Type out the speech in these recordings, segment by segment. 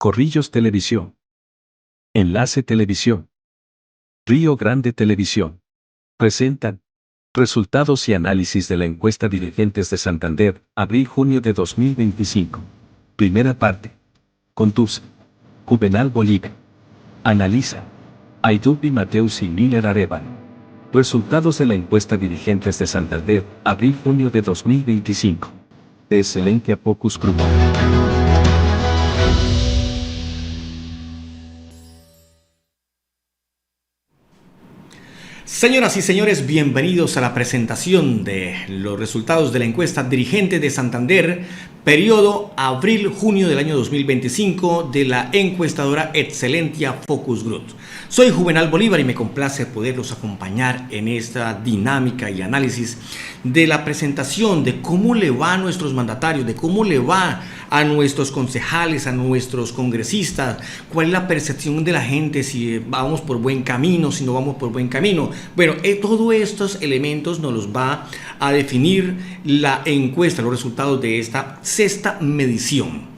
Corrillos Televisión. Enlace Televisión. Río Grande Televisión. Presentan resultados y análisis de la encuesta Dirigentes de Santander, abril-junio de 2025. Primera parte. Conduce Juvenal Bolívar. Analiza Aydubi Mateus y Miller Arevalo. Resultados de la encuesta Dirigentes de Santander, abril-junio de 2025. De Excelente a Focus Group. Señoras y señores, bienvenidos a la presentación de los resultados de la encuesta Dirigente de Santander, periodo abril-junio del año 2025 de la encuestadora Excelentia Focus Group. Soy Juvenal Bolívar y me complace poderlos acompañar en esta dinámica y análisis de la presentación de cómo le va a nuestros mandatarios, de cómo le va a nuestros concejales, a nuestros congresistas, cuál es la percepción de la gente, si vamos por buen camino, si no vamos por buen camino. Bueno, todos estos elementos nos los va a definir la encuesta, los resultados de esta sexta medición.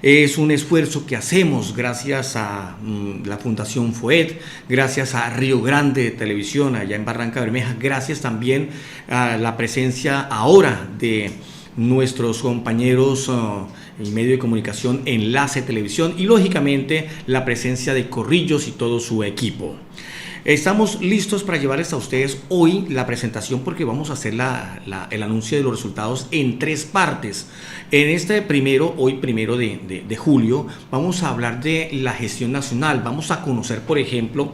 Es un esfuerzo que hacemos gracias a la Fundación FOET, gracias a Río Grande Televisión allá en Barranca Bermeja, gracias también a la presencia ahora de nuestros compañeros y medio de comunicación Enlace Televisión y lógicamente la presencia de Corrillos y todo su equipo. Estamos listos para llevarles a ustedes hoy la presentación porque vamos a hacer el anuncio de los resultados en tres partes. En este primero, hoy primero de julio, vamos a hablar de la gestión nacional. Vamos a conocer, por ejemplo,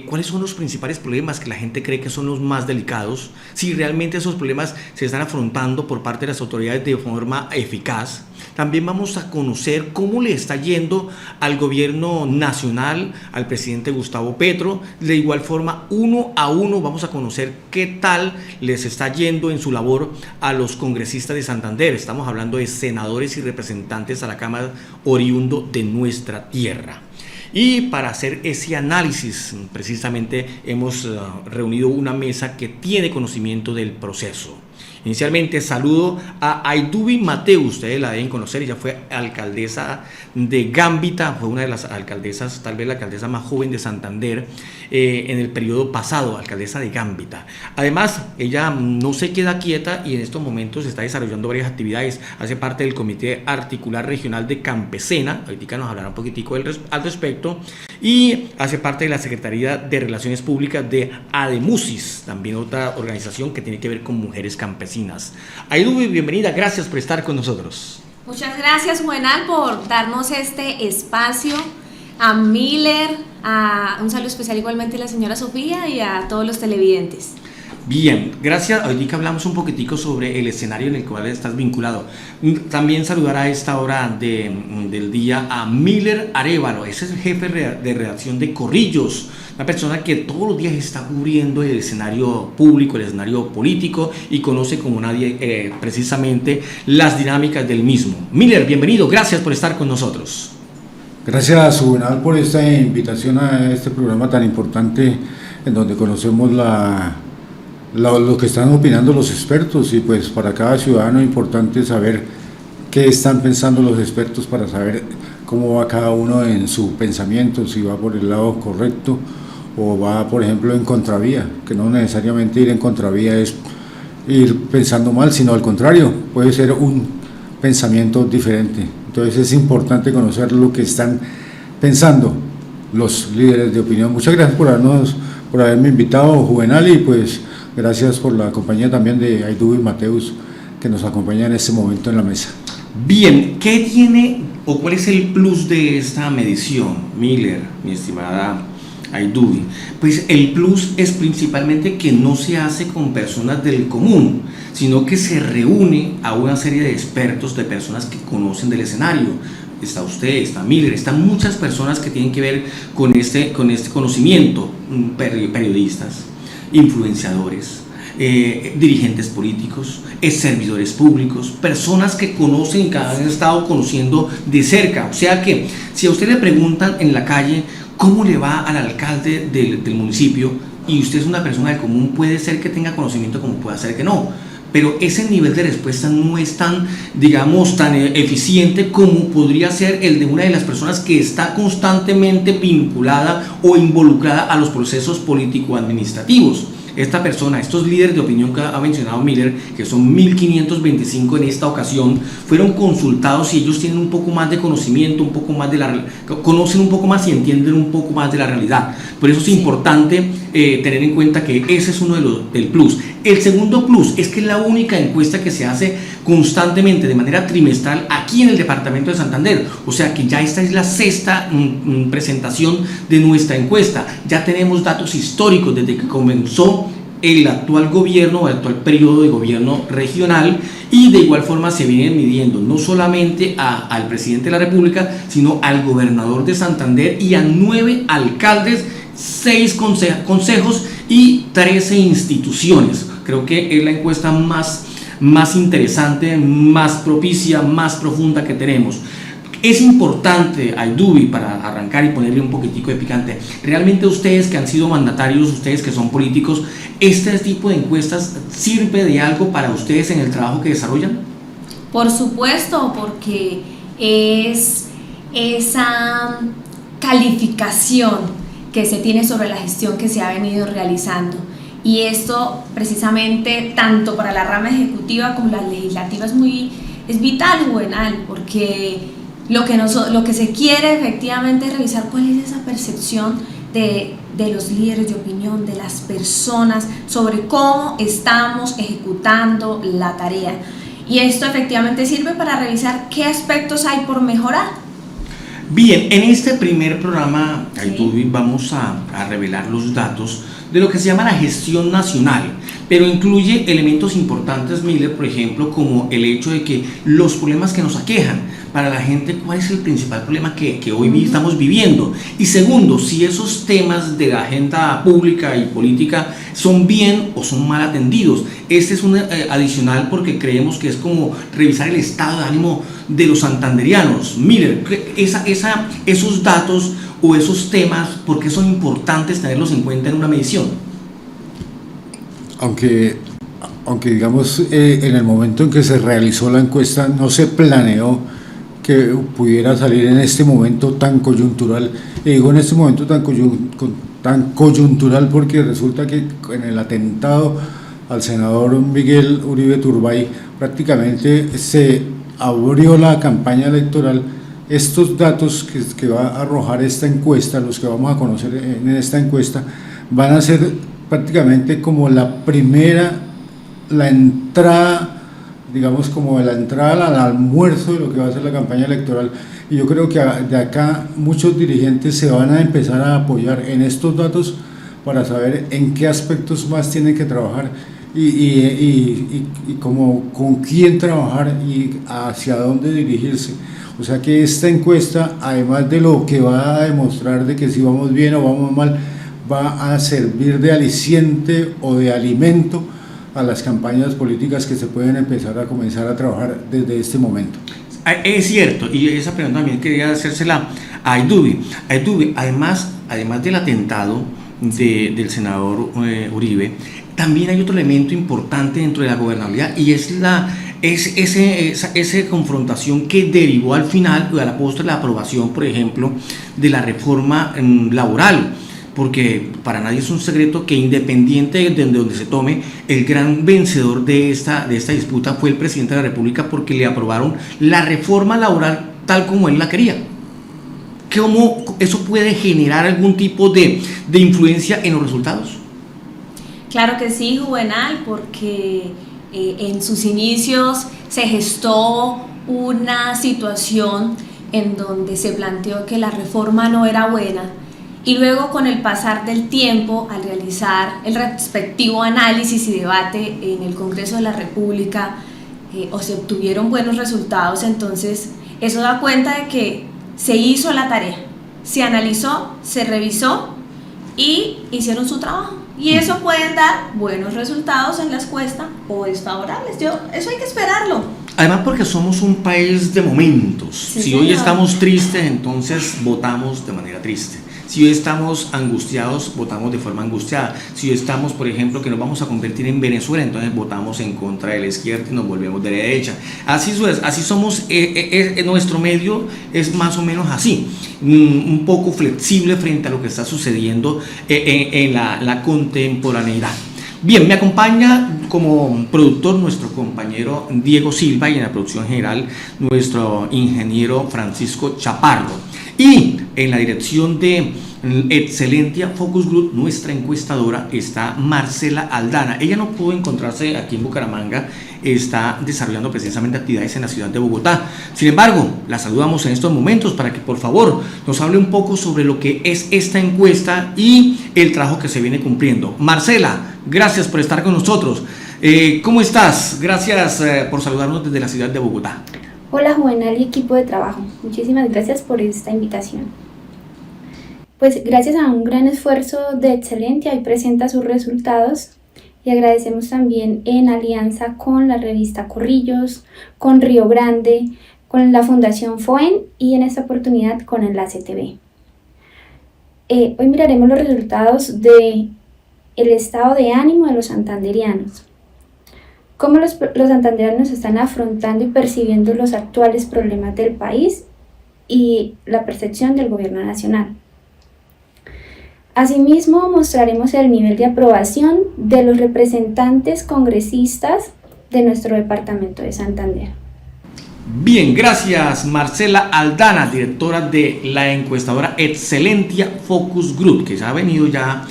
cuáles son los principales problemas que la gente cree que son los más delicados, si realmente esos problemas se están afrontando por parte de las autoridades de forma eficaz. También vamos a conocer cómo le está yendo al gobierno nacional, al presidente Gustavo Petro. De igual forma, uno a uno vamos a conocer qué tal les está yendo en su labor a los congresistas de Santander. Estamos hablando de senadores y representantes a la Cámara oriundo de nuestra tierra. Y para hacer ese análisis, precisamente hemos reunido una mesa que tiene conocimiento del proceso. Inicialmente saludo a Aydubi Mateus, ustedes la deben conocer, ella fue alcaldesa de Gambita, fue una de las alcaldesas, tal vez la alcaldesa más joven de Santander en el periodo pasado, alcaldesa de Gambita. Además, ella no se queda quieta y en estos momentos está desarrollando varias actividades, hace parte del Comité Articular Regional de Campesena, ahorita nos hablará un poquitico al respecto, y hace parte de la Secretaría de Relaciones Públicas de ADEMUSIS, también otra organización que tiene que ver con mujeres campesinas. Aydubi, bienvenida, gracias por estar con nosotros. Muchas gracias, Juvenal, por darnos este espacio, a Miller, un saludo especial igualmente a la señora Sofía y a todos los televidentes. Bien, gracias. Ahorita hablamos un poquitico sobre el escenario en el cual estás vinculado. También saludar a esta hora del día a Miller Arevalo, ese es el jefe de redacción de Corrillos, una persona que todos los días está cubriendo el escenario público, el escenario político y conoce como nadie precisamente las dinámicas del mismo. Miller, bienvenido, gracias por estar con nosotros. Gracias, Juvenal, por esta invitación a este programa tan importante en donde conocemos lo que están opinando los expertos y pues para cada ciudadano es importante saber qué están pensando los expertos para saber cómo va cada uno en su pensamiento, si va por el lado correcto o va, por ejemplo, en contravía, que no necesariamente ir en contravía es ir pensando mal, sino al contrario, puede ser un pensamiento diferente. Entonces es importante conocer lo que están pensando los líderes de opinión. Muchas gracias por haberme invitado, Juvenal, y pues gracias por la compañía también de Aydubi Mateus, que nos acompaña en este momento en la mesa. Bien, ¿qué tiene o cuál es el plus de esta medición, Miller, mi estimada Aydubi? Pues el plus es principalmente que no se hace con personas del común, sino que se reúne a una serie de expertos, de personas que conocen del escenario. Está usted, está Miller, están muchas personas que tienen que ver con este conocimiento, periodistas, influenciadores, dirigentes políticos, servidores públicos, personas que conocen, que han estado conociendo de cerca. O sea que si a usted le preguntan en la calle cómo le va al alcalde del municipio y usted es una persona del común, puede ser que tenga conocimiento como puede ser que no. pero ese nivel de respuesta no es tan, digamos, tan eficiente como podría ser el de una de las personas que está constantemente vinculada o involucrada a los procesos político-administrativos. Esta persona, estos líderes de opinión que ha mencionado Miller, que son 1525 en esta ocasión, fueron consultados y ellos tienen un poco más de conocimiento, un poco más conocen un poco más y entienden un poco más de la realidad. Por eso es importante tener en cuenta que ese es uno del plus. El segundo plus es que es la única encuesta que se hace constantemente de manera trimestral aquí en el departamento de Santander. O sea que ya esta es la sexta presentación de nuestra encuesta. Ya tenemos datos históricos desde que comenzó el actual gobierno o el actual periodo de gobierno regional, y de igual forma se vienen midiendo no solamente al presidente de la República, sino al gobernador de Santander y a 9 alcaldes, 6 consejos y 13 instituciones. Creo que es la encuesta más interesante, más propicia, más profunda que tenemos. Es importante, Aydubi, para arrancar y ponerle un poquitico de picante, realmente ustedes que han sido mandatarios, ustedes que son políticos, ¿este tipo de encuestas sirve de algo para ustedes en el trabajo que desarrollan? Por supuesto, porque es esa calificación que se tiene sobre la gestión que se ha venido realizando. Y esto precisamente tanto para la rama ejecutiva como la legislativa es vital, Juvenal, porque lo que se quiere efectivamente es revisar cuál es esa percepción de los líderes de opinión, de las personas, sobre cómo estamos ejecutando la tarea. Y esto efectivamente sirve para revisar qué aspectos hay por mejorar. Bien, en este primer programa, Aydubi, vamos a revelar los datos de lo que se llama la gestión nacional, pero incluye elementos importantes, Miller, por ejemplo, como el hecho de que los problemas que nos aquejan, para la gente, ¿cuál es el principal problema que hoy estamos viviendo? Y segundo, si esos temas de la agenda pública y política son bien o son mal atendidos. Este es un adicional porque creemos que es como revisar el estado de ánimo de los santanderianos. Miller, esos datos o esos temas, ¿por qué son importantes tenerlos en cuenta en una medición? Aunque digamos, en el momento en que se realizó la encuesta no se planeó que pudiera salir en este momento tan coyuntural. Y digo en este momento tan coyuntural porque resulta que en el atentado al senador Miguel Uribe Turbay prácticamente se abrió la campaña electoral. Estos datos que va a arrojar esta encuesta, los que vamos a conocer en esta encuesta, van a ser prácticamente como la entrada, digamos, como la entrada al almuerzo de lo que va a ser la campaña electoral. Y yo creo que de acá muchos dirigentes se van a empezar a apoyar en estos datos para saber en qué aspectos más tienen que trabajar y con quién trabajar y hacia dónde dirigirse. O sea que esta encuesta, además de lo que va a demostrar de que si vamos bien o vamos mal, va a servir de aliciente o de alimento a las campañas políticas que se pueden comenzar a trabajar desde este momento. Es cierto, y esa pregunta también quería hacérsela a Aydubi. Aydubi, además del atentado del senador Uribe, también hay otro elemento importante dentro de la gobernabilidad, y es esa confrontación que derivó al final, a la postre, la aprobación, por ejemplo, de la reforma laboral. Porque para nadie es un secreto que, independiente de donde se tome, el gran vencedor de esta disputa fue el presidente de la República, porque le aprobaron la reforma laboral tal como él la quería. ¿Cómo eso puede generar algún tipo de influencia en los resultados? Claro que sí, Juvenal, porque en sus inicios se gestó una situación en donde se planteó que la reforma no era buena. Y luego, con el pasar del tiempo, al realizar el respectivo análisis y debate en el Congreso de la República, se obtuvieron buenos resultados. Entonces eso da cuenta de que se hizo la tarea, se analizó, se revisó y hicieron su trabajo. Y eso puede dar buenos resultados en la encuesta o desfavorables. Eso hay que esperarlo. Además, porque somos un país de momentos. Sí, si hoy estamos tristes, entonces votamos de manera triste. Si hoy estamos angustiados, votamos de forma angustiada. Si hoy estamos, por ejemplo, que nos vamos a convertir en Venezuela, entonces votamos en contra de la izquierda y nos volvemos de la derecha. Así somos, nuestro medio es más o menos así, un poco flexible frente a lo que está sucediendo en la contemporaneidad. Bien, me acompaña como productor nuestro compañero Diego Silva y en la producción general nuestro ingeniero Francisco Chaparro. Y en la dirección de Excelentia Focus Group, nuestra encuestadora, está Marcela Aldana. Ella no pudo encontrarse aquí en Bucaramanga, está desarrollando precisamente actividades en la ciudad de Bogotá. Sin embargo, la saludamos en estos momentos para que por favor nos hable un poco sobre lo que es esta encuesta y el trabajo que se viene cumpliendo. Marcela, gracias por estar con nosotros. ¿Cómo estás? Gracias por saludarnos desde la ciudad de Bogotá. Hola Juvenal y equipo de trabajo, muchísimas gracias por esta invitación. Pues gracias a un gran esfuerzo de Excelentia hoy presenta sus resultados y agradecemos también en alianza con la revista Corrillos, con Río Grande, con la Fundación FOEN y en esta oportunidad con Enlace TV. Hoy miraremos los resultados del estado de ánimo de los santanderianos. Cómo los santandereanos están afrontando y percibiendo los actuales problemas del país y la percepción del gobierno nacional. Asimismo, mostraremos el nivel de aprobación de los representantes congresistas de nuestro departamento de Santander. Bien, gracias Marcela Aldana, directora de la encuestadora Excelentia Focus Group, que se ha venido ya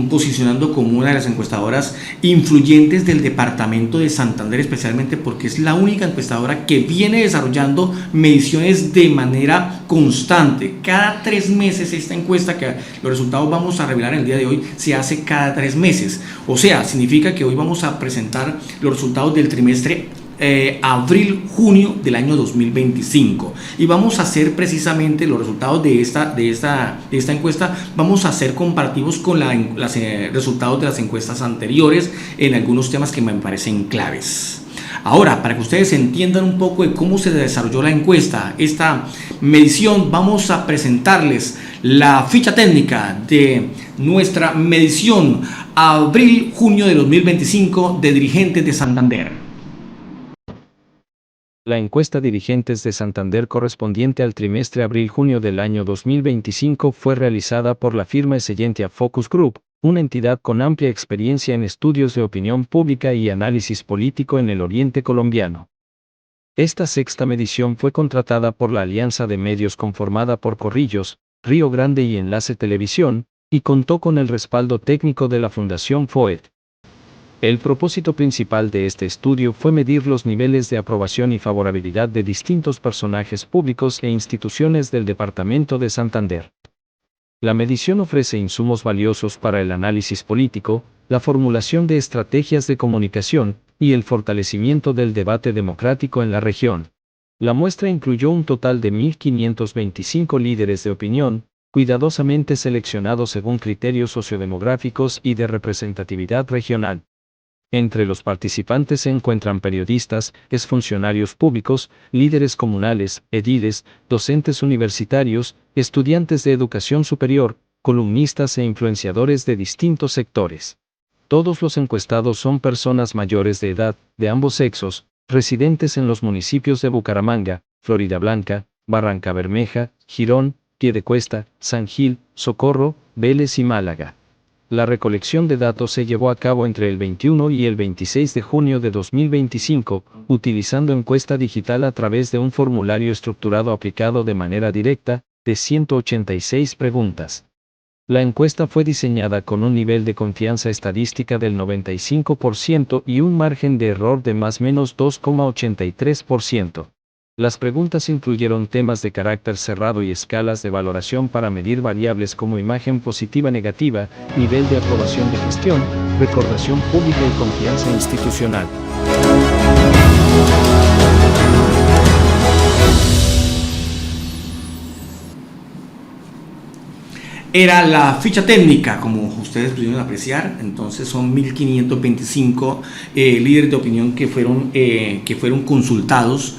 posicionando como una de las encuestadoras influyentes del departamento de Santander, especialmente porque es la única encuestadora que viene desarrollando mediciones de manera constante. Cada 3 meses esta encuesta, que los resultados vamos a revelar en el día de hoy, se hace cada 3 meses. O sea, significa que hoy vamos a presentar los resultados del trimestre abril-junio del año 2025 y vamos a hacer precisamente los resultados de esta encuesta. Vamos a hacer comparativos con los resultados de las encuestas anteriores en algunos temas que me parecen claves. Ahora, para que ustedes entiendan un poco de cómo se desarrolló la encuesta, esta medición, vamos a presentarles la ficha técnica de nuestra medición abril-junio de 2025 de Dirigentes de Santander. La encuesta Dirigentes de Santander correspondiente al trimestre abril-junio del año 2025 fue realizada por la firma Excelentia Focus Group, una entidad con amplia experiencia en estudios de opinión pública y análisis político en el oriente colombiano. Esta sexta medición fue contratada por la alianza de medios conformada por Corrillos, Río Grande y Enlace Televisión, y contó con el respaldo técnico de la Fundación FOEN. El propósito principal de este estudio fue medir los niveles de aprobación y favorabilidad de distintos personajes públicos e instituciones del departamento de Santander. La medición ofrece insumos valiosos para el análisis político, la formulación de estrategias de comunicación y el fortalecimiento del debate democrático en la región. La muestra incluyó un total de 1.525 líderes de opinión, cuidadosamente seleccionados según criterios sociodemográficos y de representatividad regional. Entre los participantes se encuentran periodistas, exfuncionarios públicos, líderes comunales, ediles, docentes universitarios, estudiantes de educación superior, columnistas e influenciadores de distintos sectores. Todos los encuestados son personas mayores de edad, de ambos sexos, residentes en los municipios de Bucaramanga, Floridablanca, Barrancabermeja, Girón, Piedecuesta, San Gil, Socorro, Vélez y Málaga. La recolección de datos se llevó a cabo entre el 21 y el 26 de junio de 2025, utilizando encuesta digital a través de un formulario estructurado aplicado de manera directa, de 186 preguntas. La encuesta fue diseñada con un nivel de confianza estadística del 95% y un margen de error de más o menos 2,83%. Las preguntas incluyeron temas de carácter cerrado y escalas de valoración para medir variables como imagen positiva-negativa, nivel de aprobación de gestión, recordación pública y confianza institucional. Era la ficha técnica, como ustedes pudieron apreciar. Entonces son 1.525 líderes de opinión que fueron consultados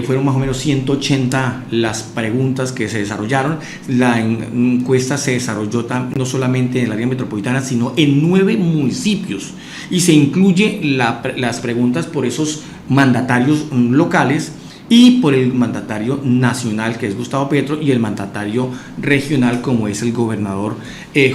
fueron más o menos 180 las preguntas que se desarrollaron. La encuesta se desarrolló no solamente en el área metropolitana, sino en 9 municipios, y se incluye las preguntas por esos mandatarios locales y por el mandatario nacional, que es Gustavo Petro, y el mandatario regional, como es el gobernador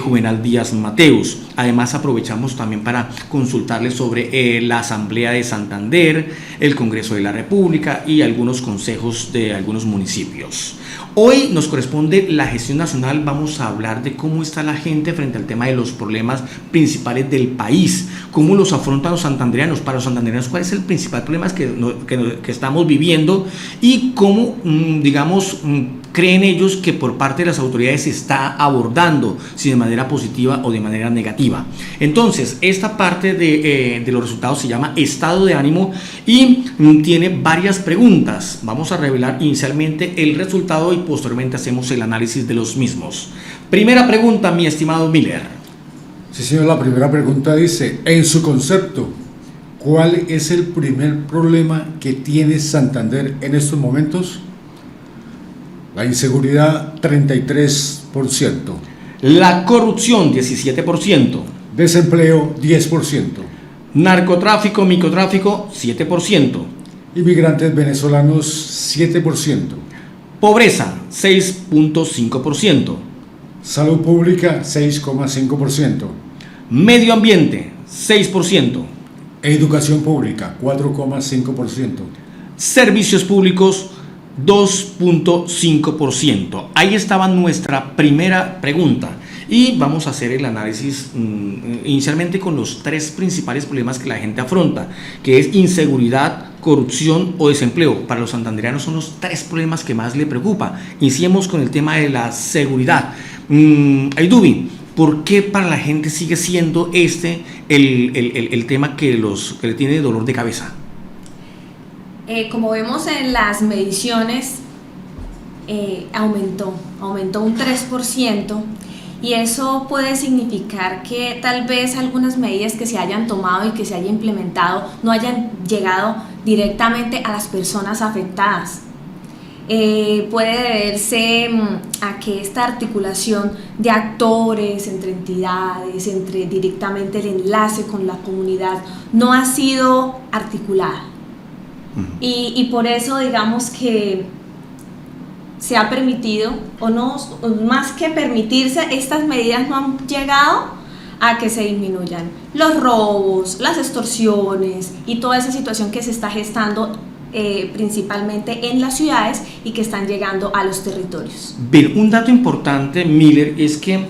Juvenal Díaz Mateus. Además, aprovechamos también para consultarles sobre la Asamblea de Santander, el Congreso de la República y algunos consejos de algunos municipios. Hoy nos corresponde la gestión nacional. Vamos a hablar de cómo está la gente frente al tema de los problemas principales del país, cómo los afrontan los santandereanos. Para los santandereanos, ¿cuál es el principal problema que estamos viviendo y cómo, creen ellos que por parte de las autoridades se está abordando, si de manera positiva o de manera negativa? Entonces, esta parte de los resultados se llama estado de ánimo y tiene varias preguntas. Vamos a revelar inicialmente el resultado y posteriormente hacemos el análisis de los mismos. Primera pregunta, mi estimado Miller. Sí, señor, la primera pregunta dice, en su concepto, ¿cuál es el primer problema que tiene Santander en estos momentos? La inseguridad, 33%. La corrupción, 17%. Desempleo, 10%. Narcotráfico, microtráfico, 7%. Inmigrantes venezolanos, 7%. Pobreza, 6.5%. Salud pública, 6,5%. Medio ambiente, 6%. Educación pública, 4,5%. Servicios públicos, 2.5%. Ahí estaba nuestra primera pregunta y vamos a hacer el análisis inicialmente con los 3 principales problemas que la gente afronta, que es inseguridad, corrupción o desempleo. Para los santandereanos son los 3 problemas que más le preocupa. Iniciemos con el tema de la seguridad. Aydubi, ¿por qué para la gente sigue siendo el tema que le tiene dolor de cabeza? Como vemos en las mediciones, aumentó un 3%, y eso puede significar que tal vez algunas medidas que se hayan tomado y que se hayan implementado no hayan llegado directamente a las personas afectadas. Puede deberse a que esta articulación de actores entre entidades, entre directamente el enlace con la comunidad, no ha sido articulada. Y por eso digamos que se ha permitido, o no, más que permitirse, estas medidas no han llegado a que se disminuyan los robos, las extorsiones y toda esa situación que se está gestando principalmente en las ciudades y que están llegando a los territorios. Bien, un dato importante, Miller, es que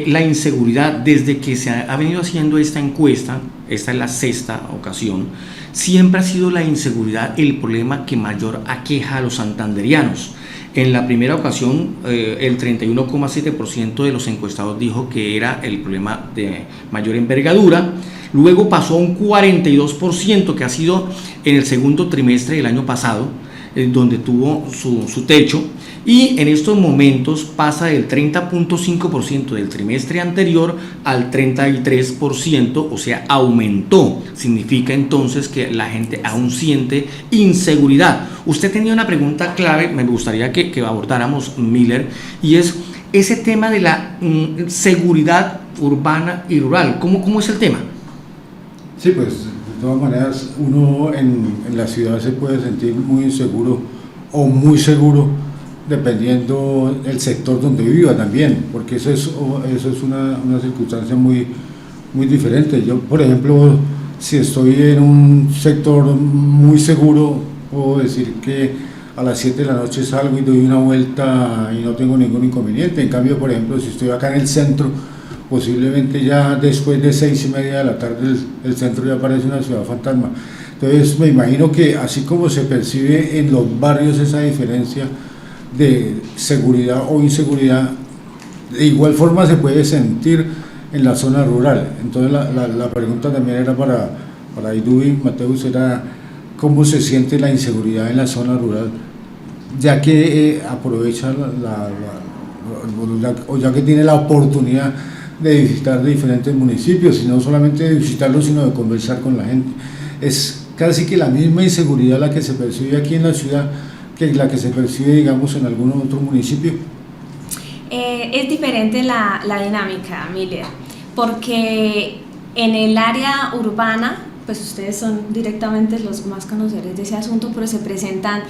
la inseguridad, desde que se ha venido haciendo esta encuesta, esta es la 6ª ocasión, siempre ha sido la inseguridad el problema que mayor aqueja a los santanderianos. En la primera ocasión, el 31,7% de los encuestados dijo que era el problema de mayor envergadura. Luego pasó a un 42%, que ha sido en el segundo trimestre del año pasado, donde tuvo su techo, y en estos momentos pasa del 30.5% del trimestre anterior al 33%, o sea, aumentó. Significa entonces que la gente aún siente inseguridad. Usted tenía una pregunta clave, me gustaría que abordáramos, Miller, y es ese tema de la seguridad urbana y rural. ¿Cómo es el tema? Sí, pues de todas maneras uno en la ciudad se puede sentir muy inseguro o muy seguro dependiendo del sector donde viva también, porque eso es una circunstancia muy diferente. Yo, por ejemplo, si estoy en un sector muy seguro, puedo decir que a las 7 de la noche salgo y doy una vuelta y no tengo ningún inconveniente. En cambio, por ejemplo, si estoy acá en el centro, posiblemente ya después de 6:30 de la tarde el centro ya parece una ciudad fantasma. Entonces me imagino que así como se percibe en los barrios esa diferencia de seguridad o inseguridad, de igual forma se puede sentir en la zona rural. Entonces la pregunta también era para Aydubi, Mateus, era cómo se siente la inseguridad en la zona rural, ya que aprovecha o ya que tiene la oportunidad de visitar diferentes municipios, y no solamente de visitarlos, sino de conversar con la gente. casi que la misma inseguridad la que se percibe aquí en la ciudad que la que se percibe, digamos, en algún otro municipio? Es diferente la dinámica, Miller, porque en el área urbana, pues ustedes son directamente los más conocedores de ese asunto, pero se presentan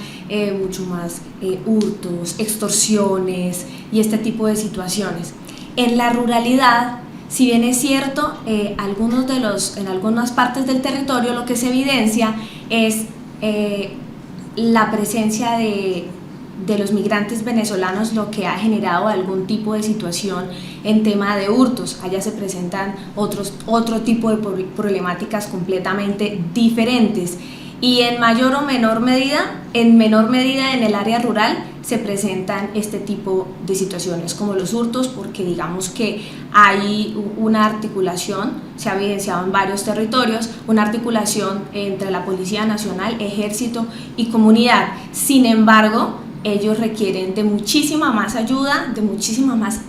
mucho más hurtos, extorsiones y este tipo de situaciones. En la ruralidad, si bien es cierto, en algunas partes del territorio lo que se evidencia es la presencia de los migrantes venezolanos, lo que ha generado algún tipo de situación en tema de hurtos. Allá se presentan otro tipo de problemáticas completamente diferentes, y en mayor o menor medida, en el área rural se presentan este tipo de situaciones como los hurtos, porque digamos que hay una articulación, se ha evidenciado en varios territorios, una articulación entre la Policía Nacional, Ejército y comunidad. Sin embargo, ellos requieren de muchísima más ayuda, de muchísimas más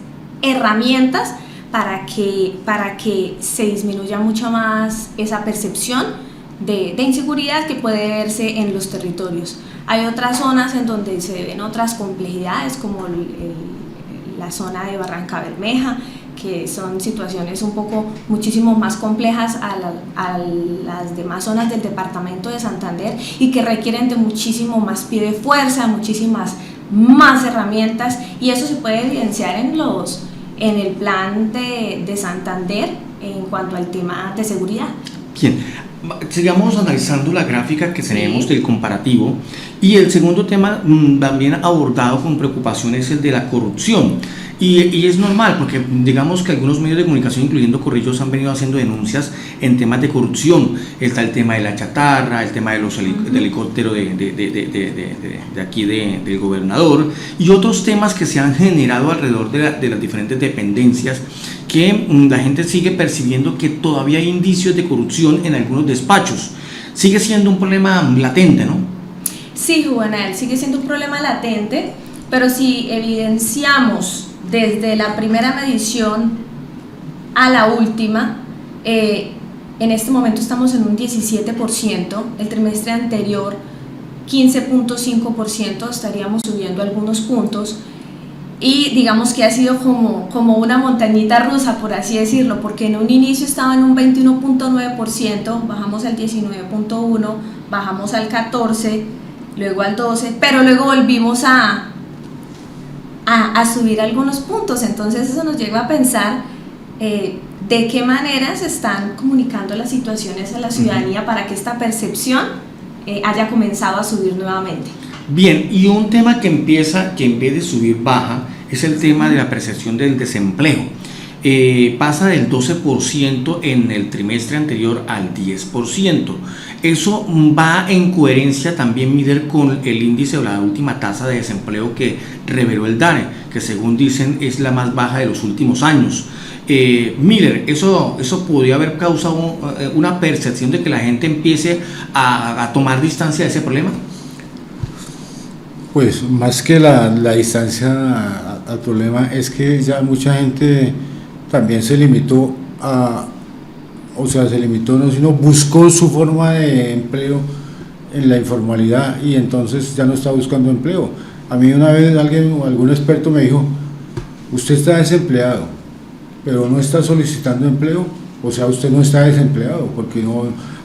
herramientas para que se disminuya mucho más esa percepción de inseguridad que puede verse en los territorios. Hay otras zonas en donde se ven otras complejidades, como la zona de Barranca Bermeja, que son situaciones muchísimo más complejas a las demás zonas del departamento de Santander, y que requieren de muchísimo más pie de fuerza, muchísimas más herramientas, y eso se puede evidenciar en el plan de Santander en cuanto al tema de seguridad. Bien, sigamos analizando la gráfica que tenemos del comparativo, y el segundo tema también abordado con preocupación es el de la corrupción. Y es normal, porque digamos que algunos medios de comunicación, incluyendo Corrillos, han venido haciendo denuncias en temas de corrupción. Está el tema de la chatarra, el tema de los helicópteros de aquí del gobernador, y otros temas que se han generado alrededor de las diferentes dependencias, que la gente sigue percibiendo que todavía hay indicios de corrupción en algunos despachos. Sigue siendo un problema latente, ¿no? Sí, Juvenal, sigue siendo un problema latente, pero si evidenciamos desde la primera medición a la última, en este momento estamos en un 17%, el trimestre anterior 15.5%, estaríamos subiendo algunos puntos, y digamos que ha sido como una montañita rusa, por así decirlo, porque en un inicio estaba en un 21.9%, bajamos al 19.1%, bajamos al 14%, luego al 12%, pero luego volvimos a subir algunos puntos. Entonces eso nos lleva a pensar de qué manera se están comunicando las situaciones a la ciudadanía para que esta percepción haya comenzado a subir nuevamente. Bien, y un tema que en vez de subir baja, es el tema de la percepción del desempleo. Pasa del 12% en el trimestre anterior al 10%. Eso va en coherencia también, Miller, con el índice o la última tasa de desempleo que reveló el DANE, que según dicen es la más baja de los últimos años. Miller, ¿eso podría haber causado una percepción de que la gente empiece a tomar distancia de ese problema? Pues más que la distancia al problema, es que ya mucha gente también se limitó no, sino buscó su forma de empleo en la informalidad, y entonces ya no está buscando empleo. A mí una vez algún experto me dijo: usted está desempleado, pero no está solicitando empleo, o sea, usted no está desempleado, porque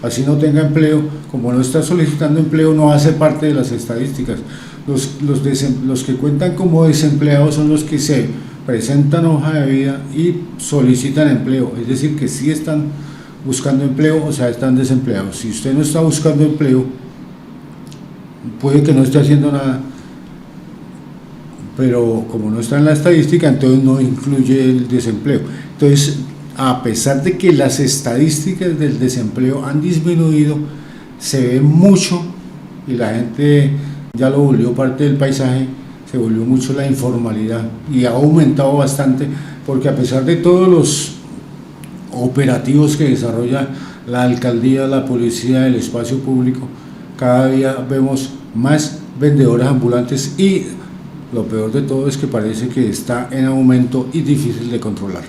así no tenga empleo, como no está solicitando empleo, no hace parte de las estadísticas. Los que cuentan como desempleados son los que se presentan hoja de vida y solicitan empleo, es decir, que sí están buscando empleo, o sea, están desempleados. Si usted no está buscando empleo, puede que no esté haciendo nada, pero como no está en la estadística, entonces no incluye el desempleo. Entonces, a pesar de que las estadísticas del desempleo han disminuido, se ve mucho, y la gente ya lo volvió parte del paisaje, se volvió mucho la informalidad, y ha aumentado bastante, porque a pesar de todos los operativos que desarrolla la alcaldía, la policía, el espacio público, cada día vemos más vendedores ambulantes, y lo peor de todo es que parece que está en aumento y difícil de controlar.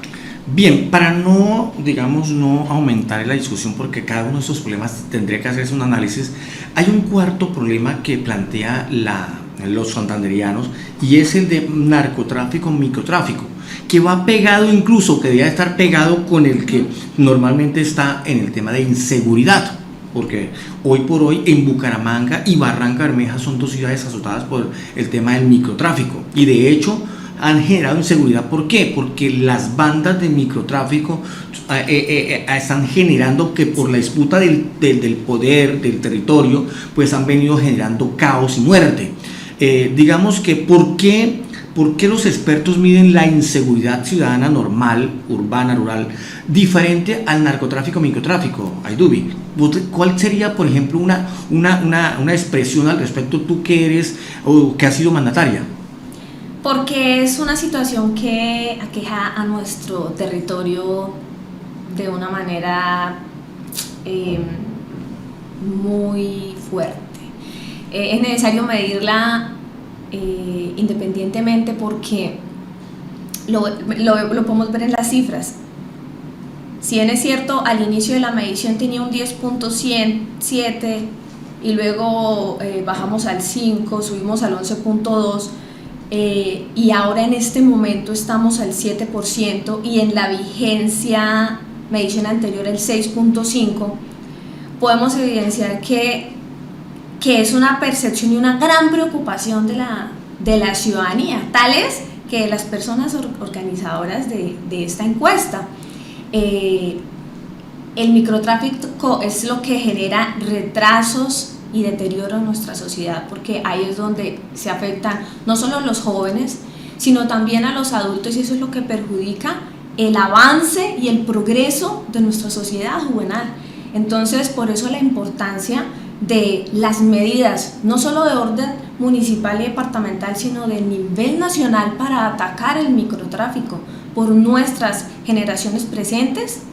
Bien, para no, digamos, no aumentar la discusión, porque cada uno de estos problemas tendría que hacerse un análisis, hay un cuarto problema que plantea los santanderianos, y es el de narcotráfico, microtráfico, que va pegado, incluso que debe estar pegado con el que normalmente está en el tema de inseguridad, porque hoy por hoy en Bucaramanga y Barranca Bermeja son dos ciudades azotadas por el tema del microtráfico, y de hecho han generado inseguridad. ¿Por qué? Porque las bandas de microtráfico están generando que por la disputa del poder, del territorio, pues han venido generando caos y muerte. Digamos que ¿por qué los expertos miden la inseguridad ciudadana normal, urbana, rural, diferente al narcotráfico, microtráfico? Aydubi, ¿cuál sería, por ejemplo, una expresión al respecto, tú que eres o que has sido mandataria? Porque es una situación que aqueja a nuestro territorio de una manera muy fuerte. Es necesario medirla independientemente, porque lo podemos ver en las cifras. Si bien es cierto, al inicio de la medición tenía un 10.7 y luego bajamos al 5, subimos al 11.2, y ahora en este momento estamos al 7%, y en la vigencia medición anterior el 6.5, podemos evidenciar que es una percepción y una gran preocupación de la ciudadanía, tal es que las personas organizadoras de esta encuesta, el microtráfico es lo que genera retrasos y deterioro en nuestra sociedad, porque ahí es donde se afectan no solo los jóvenes, sino también a los adultos, y eso es lo que perjudica el avance y el progreso de nuestra sociedad juvenil. Entonces, por eso la importancia de las medidas, no solo de orden municipal y departamental, sino de nivel nacional, para atacar el microtráfico por nuestras generaciones presentes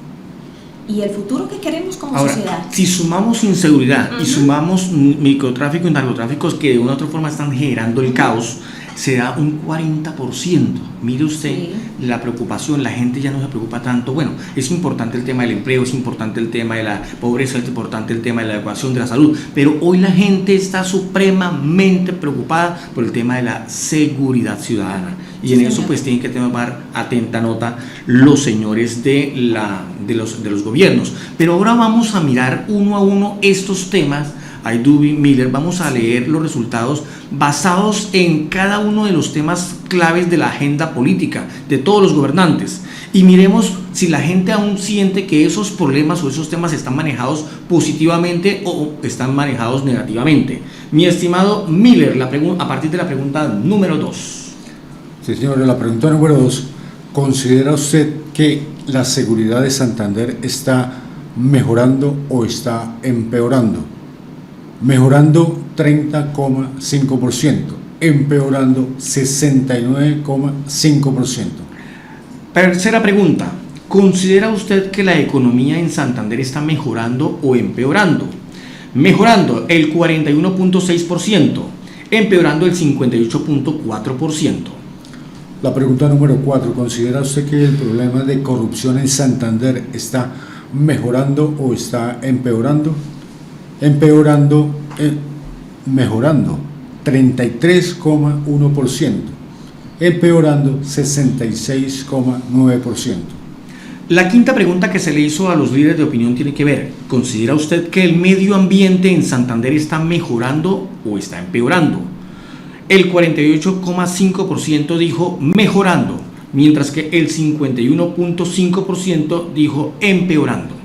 y el futuro que queremos como sociedad. Si sumamos inseguridad y sumamos microtráfico y narcotráficos que de una u otra forma están generando el caos, se da un 40%. Mire usted, sí, la preocupación, la gente ya no se preocupa tanto. Bueno, es importante el tema del empleo, es importante el tema de la pobreza, es importante el tema de la adecuación de la salud, pero hoy la gente está supremamente preocupada por el tema de la seguridad ciudadana, y sí, en eso pues tienen que tomar atenta nota los señores de los gobiernos. Pero ahora vamos a mirar uno a uno estos temas. Aydubi, Miller, vamos a leer los resultados basados en cada uno de los temas claves de la agenda política de todos los gobernantes, y miremos si la gente aún siente que esos problemas o esos temas están manejados positivamente o están manejados negativamente. Mi estimado Miller, a partir de la pregunta número 2. Sí, señor, la pregunta número 2. ¿Considera usted que la seguridad de Santander está mejorando o está empeorando? Mejorando 30,5%, empeorando 69,5%. Tercera pregunta, ¿considera usted que la economía en Santander está mejorando o empeorando? Mejorando el 41,6%, empeorando el 58,4%. La pregunta número 4, ¿considera usted que el problema de corrupción en Santander está mejorando o está empeorando? Mejorando 33,1%, empeorando 66,9%. La quinta pregunta que se le hizo a los líderes de opinión tiene que ver: ¿considera usted que el medio ambiente en Santander está mejorando o está empeorando? El 48,5% dijo mejorando, mientras que el 51,5% dijo empeorando.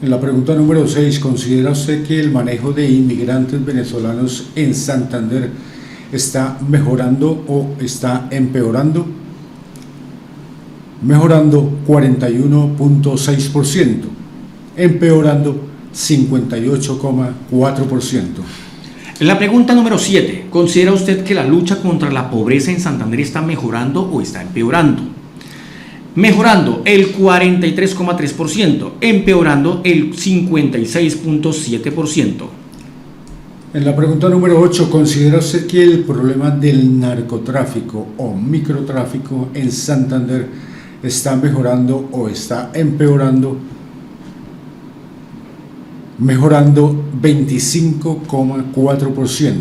En la pregunta número 6, ¿considera usted que el manejo de inmigrantes venezolanos en Santander está mejorando o está empeorando? Mejorando 41,6%, empeorando 58,4%. En la pregunta número 7, ¿considera usted que la lucha contra la pobreza en Santander está mejorando o está empeorando? Mejorando el 43,3%, empeorando el 56,7%. En la pregunta número 8, ¿considera usted que el problema del narcotráfico o microtráfico en Santander está mejorando o está empeorando, mejorando 25,4%,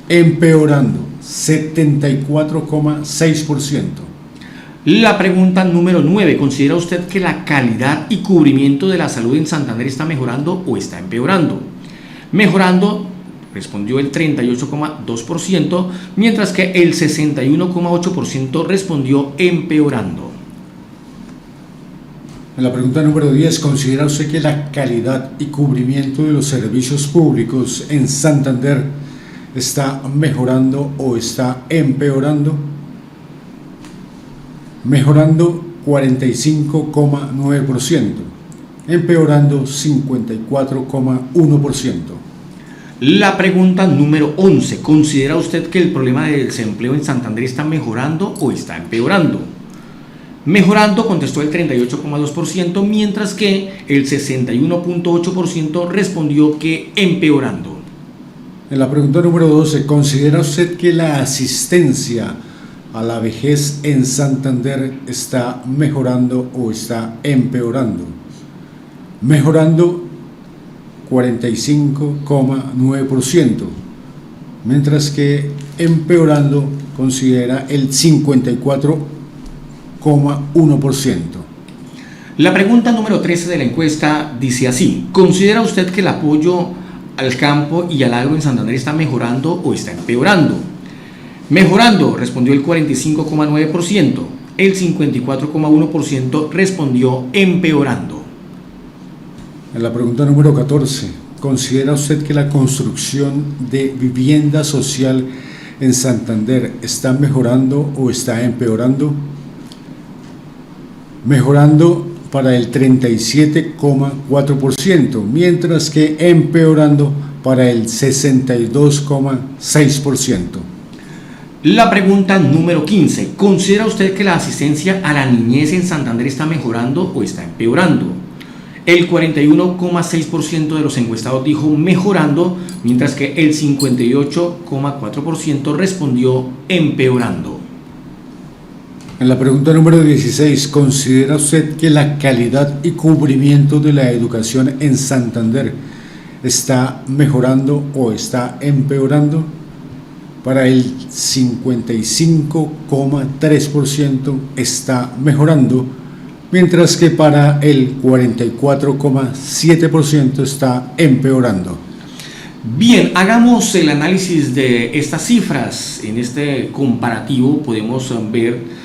empeorando 74,6%. La pregunta número 9. ¿Considera usted que la calidad y cubrimiento de la salud en Santander está mejorando o está empeorando? Mejorando respondió el 38,2%, mientras que el 61,8% respondió empeorando. En la pregunta número 10, ¿considera usted que la calidad y cubrimiento de los servicios públicos en Santander está mejorando o está empeorando? Mejorando 45,9%, empeorando 54,1%. La pregunta número 11. ¿Considera usted que el problema del desempleo en Santander está mejorando o está empeorando? Mejorando contestó el 38,2%, mientras que el 61,8% respondió que empeorando. En la pregunta número 12, ¿considera usted que la asistencia a la vejez en Santander está mejorando o está empeorando? Mejorando 45,9%, mientras que empeorando considera el 54,1%. La pregunta número 13 de la encuesta dice así: ¿considera usted que el apoyo al campo y al agro en Santander está mejorando o está empeorando? Mejorando respondió el 45,9%, el 54,1% respondió empeorando. En la pregunta número 14, ¿considera usted que la construcción de vivienda social en Santander está mejorando o está empeorando? Mejorando para el 37,4%, mientras que empeorando para el 62,6%. La pregunta número 15. ¿Considera usted que la asistencia a la niñez en Santander está mejorando o está empeorando? El 41,6% de los encuestados dijo mejorando, mientras que el 58,4% respondió empeorando. En la pregunta número 16, ¿considera usted que la calidad y cubrimiento de la educación en Santander está mejorando o está empeorando? Para el 55,3% está mejorando, mientras que para el 44,7% está empeorando. Bien, hagamos el análisis de estas cifras. En este comparativo podemos ver,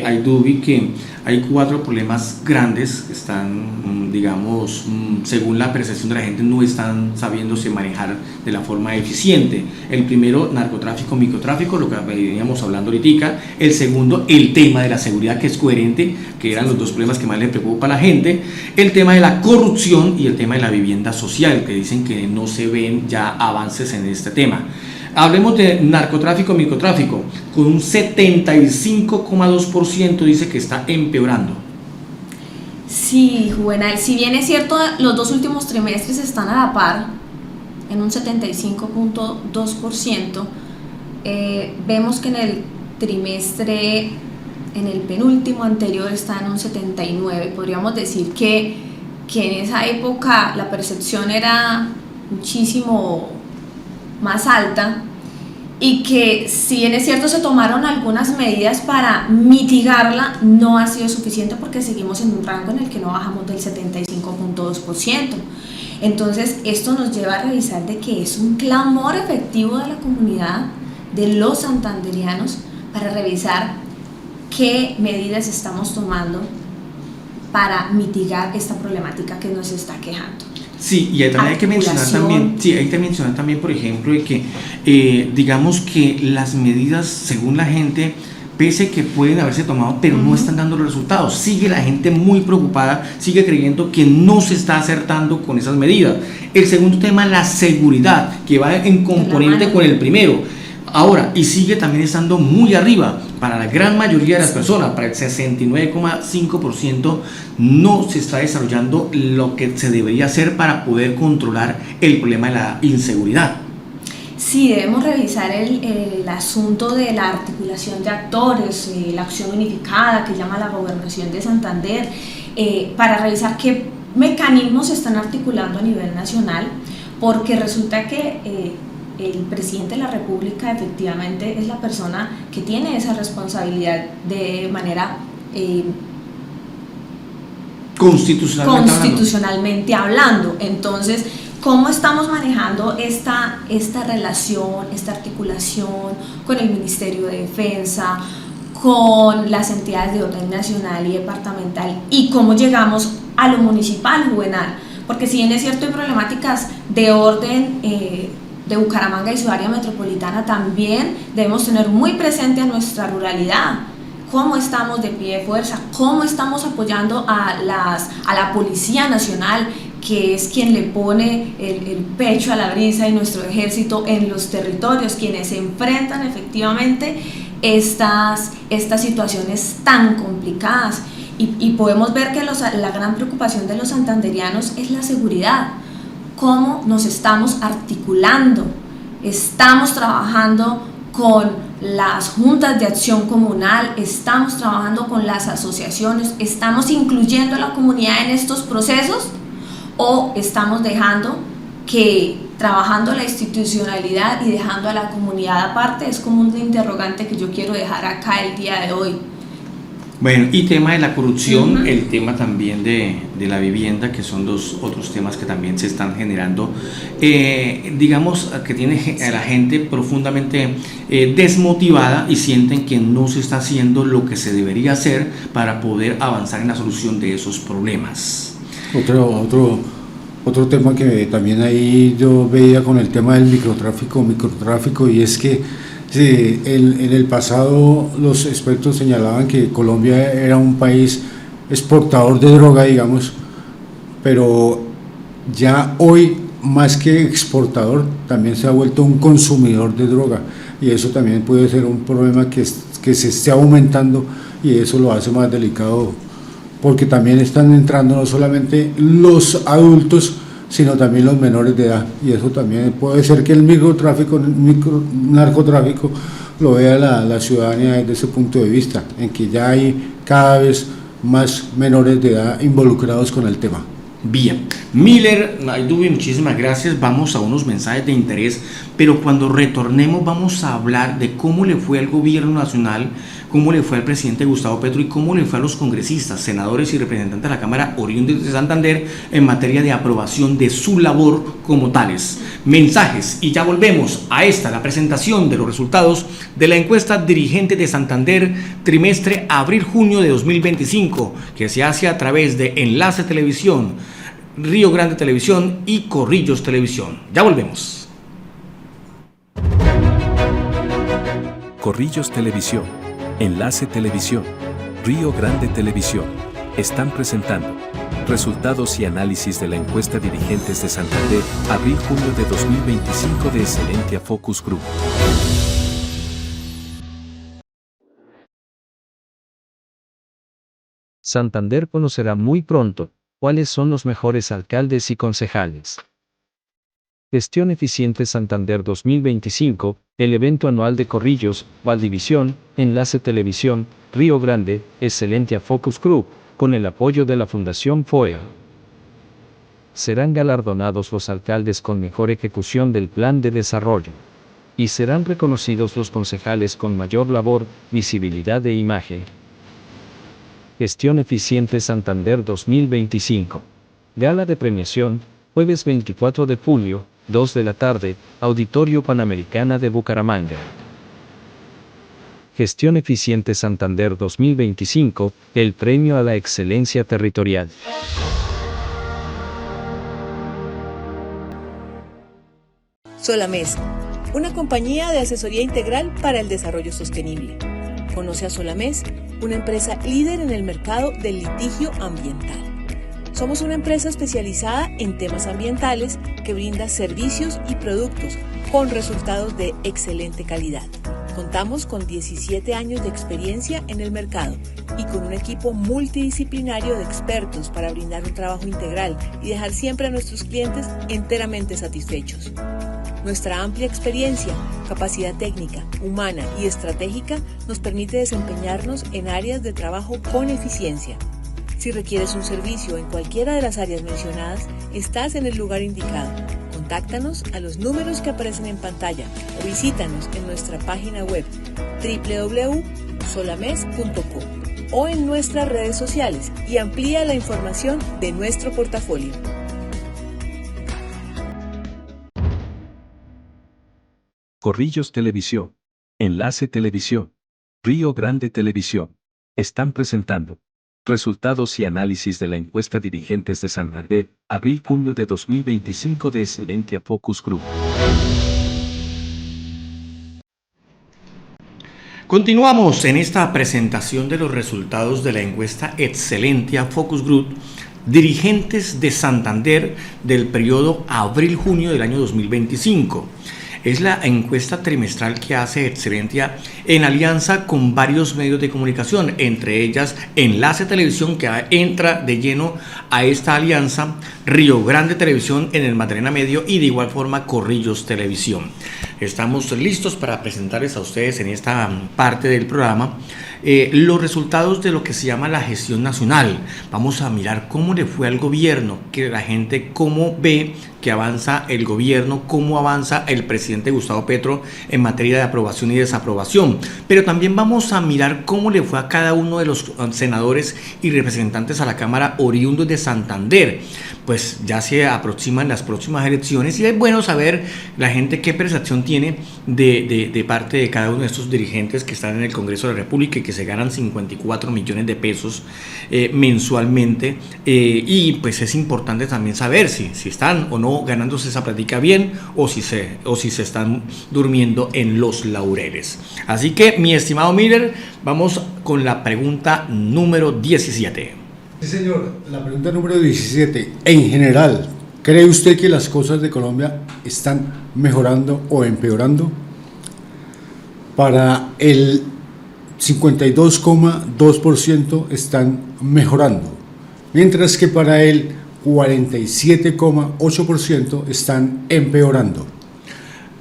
Aydubi, que hay 4 problemas grandes que están, digamos, según la percepción de la gente, no están sabiéndose manejar de la forma eficiente. El primero, narcotráfico, microtráfico, lo que veníamos hablando ahorita. El segundo, el tema de la seguridad, que es coherente, que eran los 2 problemas que más le preocupa a la gente. El tema de la corrupción y el tema de la vivienda social, que dicen que no se ven ya avances en este tema. Hablemos de narcotráfico, microtráfico, con un 75,2% dice que está empeorando. Sí, Juvenal, si bien es cierto, los 2 últimos trimestres están a la par, en un 75,2%, vemos que en el trimestre, en el penúltimo anterior está en un 79%. Podríamos decir que en esa época la percepción era muchísimo más alta, y que si bien es cierto se tomaron algunas medidas para mitigarla, no ha sido suficiente porque seguimos en un rango en el que no bajamos del 75,2%. Entonces esto nos lleva a revisar de que es un clamor efectivo de la comunidad, de los santanderianos, para revisar qué medidas estamos tomando para mitigar esta problemática que nos está quejando. Sí, y también hay que mencionar también, por ejemplo, de que digamos que las medidas, según la gente, pese que pueden haberse tomado, pero no están dando los resultados. Sigue la gente muy preocupada, sigue creyendo que no se está acertando con esas medidas. El segundo tema, la seguridad, que va en componente con el primero. Ahora, y sigue también estando muy arriba para la gran mayoría de las personas, para el 69,5% no se está desarrollando lo que se debería hacer para poder controlar el problema de la inseguridad. Sí, debemos revisar el asunto de la articulación de actores, la acción unificada que llama la Gobernación de Santander, para revisar qué mecanismos se están articulando a nivel nacional, porque resulta que el presidente de la República efectivamente es la persona que tiene esa responsabilidad de manera constitucionalmente hablando. Entonces, ¿cómo estamos manejando esta relación, esta articulación con el Ministerio de Defensa, con las entidades de orden nacional y departamental, y cómo llegamos a lo municipal, Juvenal? Porque si bien es cierto hay problemáticas de orden de Bucaramanga y su área metropolitana, también debemos tener muy presente a nuestra ruralidad. Cómo estamos de pie de fuerza, cómo estamos apoyando a la Policía Nacional, que es quien le pone el pecho a la brisa, y nuestro ejército en los territorios, quienes enfrentan efectivamente estas situaciones tan complicadas. Y podemos ver que la gran preocupación de los santanderianos es la seguridad. Cómo nos estamos articulando, estamos trabajando con las juntas de acción comunal, estamos trabajando con las asociaciones, estamos incluyendo a la comunidad en estos procesos, o estamos dejando que, trabajando la institucionalidad y dejando a la comunidad aparte. Es como un interrogante que yo quiero dejar acá el día de hoy. Bueno, y tema de la corrupción, el tema también de la vivienda, que son dos otros temas que también se están generando, digamos que tiene a la gente profundamente desmotivada, y sienten que no se está haciendo lo que se debería hacer para poder avanzar en la solución de esos problemas. Otro tema que también ahí yo veía con el tema del microtráfico, y es que sí, en el pasado los expertos señalaban que Colombia era un país exportador de droga, digamos, pero ya hoy, más que exportador, también se ha vuelto un consumidor de droga, y eso también puede ser un problema que se esté aumentando, y eso lo hace más delicado, porque también están entrando no solamente los adultos, sino también los menores de edad, y eso también puede ser que el narcotráfico lo vea la ciudadanía desde ese punto de vista, en que ya hay cada vez más menores de edad involucrados con el tema. Bien, Miller, Naidubi, muchísimas gracias. Vamos a unos mensajes de interés, pero cuando retornemos vamos a hablar de cómo le fue al gobierno nacional, cómo le fue al presidente Gustavo Petro y cómo le fue a los congresistas, senadores y representantes de la Cámara oriundos de Santander en materia de aprobación de su labor como tales. Mensajes, y ya volvemos a la presentación de los resultados de la encuesta dirigente de Santander trimestre abril-junio de 2025, que se hace a través de Enlace Televisión, Río Grande Televisión y Corrillos Televisión. Ya volvemos. Corrillos Televisión, Enlace Televisión, Río Grande Televisión están presentando resultados y análisis de la encuesta dirigentes de Santander, abril-junio de 2025 de Excelentia Focus Group. Santander conocerá muy pronto cuáles son los mejores alcaldes y concejales. Gestión Eficiente Santander 2025, el evento anual de Corrillos, Valdivisión, Enlace Televisión, Río Grande, Excelentia Focus Group, con el apoyo de la Fundación FOEA. Serán galardonados los alcaldes con mejor ejecución del plan de desarrollo. Y serán reconocidos los concejales con mayor labor, visibilidad e imagen. Gestión Eficiente Santander 2025. Gala de premiación, jueves 24 de julio, 2 de la tarde, Auditorio Panamericana de Bucaramanga. Gestión Eficiente Santander 2025, el premio a la excelencia territorial. Solamés, una compañía de asesoría integral para el desarrollo sostenible. Conoce a Solamés, una empresa líder en el mercado del litigio ambiental. Somos una empresa especializada en temas ambientales que brinda servicios y productos con resultados de excelente calidad. Contamos con 17 años de experiencia en el mercado y con un equipo multidisciplinario de expertos para brindar un trabajo integral y dejar siempre a nuestros clientes enteramente satisfechos. Nuestra amplia experiencia, capacidad técnica, humana y estratégica nos permite desempeñarnos en áreas de trabajo con eficiencia. Si requieres un servicio en cualquiera de las áreas mencionadas, estás en el lugar indicado. Contáctanos a los números que aparecen en pantalla o visítanos en nuestra página web www.solames.co o en nuestras redes sociales y amplía la información de nuestro portafolio. Corrillos Televisión, Enlace Televisión, Río Grande Televisión, están presentando resultados y análisis de la encuesta Dirigentes de Santander, abril-junio de 2025 de Excelentia Focus Group. Continuamos en esta presentación de los resultados de la encuesta Excelentia Focus Group, Dirigentes de Santander del periodo abril-junio del año 2025. Es la encuesta trimestral que hace Excelentia en alianza con varios medios de comunicación, entre ellas Enlace Televisión, que entra de lleno a esta alianza, Río Grande Televisión en el Magdalena Medio y de igual forma Corrillos Televisión. Estamos listos para presentarles a ustedes en esta parte del programa los resultados de lo que se llama la gestión nacional. Vamos a mirar cómo le fue al gobierno, que la gente cómo ve que avanza el gobierno, cómo avanza el presidente Gustavo Petro en materia de aprobación y desaprobación. Pero también vamos a mirar cómo le fue a cada uno de los senadores y representantes a la Cámara oriundos de Santander. Pues ya se aproximan las próximas elecciones y es bueno saber la gente qué percepción tiene de parte de cada uno de estos dirigentes que están en el Congreso de la República y que se ganan 54 millones de pesos mensualmente, y pues es importante también saber si están o no ganándose esa plática bien o si se están durmiendo en los laureles. Así que, mi estimado Miller, vamos con la pregunta número 17. Sí, señor. La pregunta número 17. En general, ¿cree usted que las cosas de Colombia están mejorando o empeorando? Para el 52,2% están mejorando, mientras que para el 47,8% están empeorando.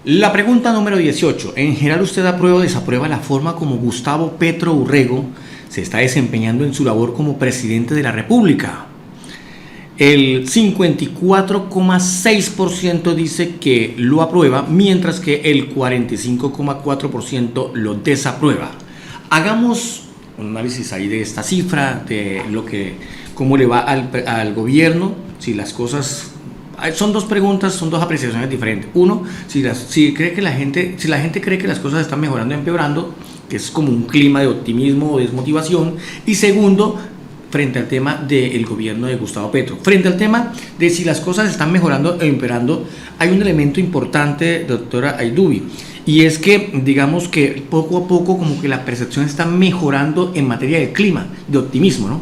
La pregunta número 18. En general, ¿usted aprueba o desaprueba la forma como Gustavo Petro Urrego se está desempeñando en su labor como presidente de la República? El 54,6% dice que lo aprueba, mientras que el 45,4% lo desaprueba. Hagamos un análisis ahí de esta cifra, de cómo le va al gobierno, si las cosas... Son dos preguntas, son dos apreciaciones diferentes. Uno, si la gente cree que las cosas están mejorando o empeorando, que es como un clima de optimismo o desmotivación. Y segundo, frente al tema del gobierno de Gustavo Petro. Frente al tema de si las cosas están mejorando o empeorando, hay un elemento importante, doctora Aydubi, y es que digamos que poco a poco como que la percepción está mejorando en materia de clima, de optimismo, ¿no?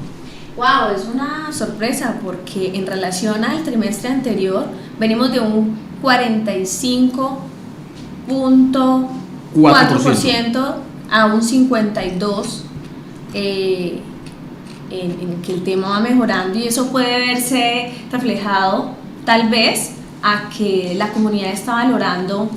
Wow, es una sorpresa porque en relación al trimestre anterior venimos de un 45.4% a un 52%, en que el tema va mejorando, y eso puede verse reflejado tal vez a que la comunidad está valorando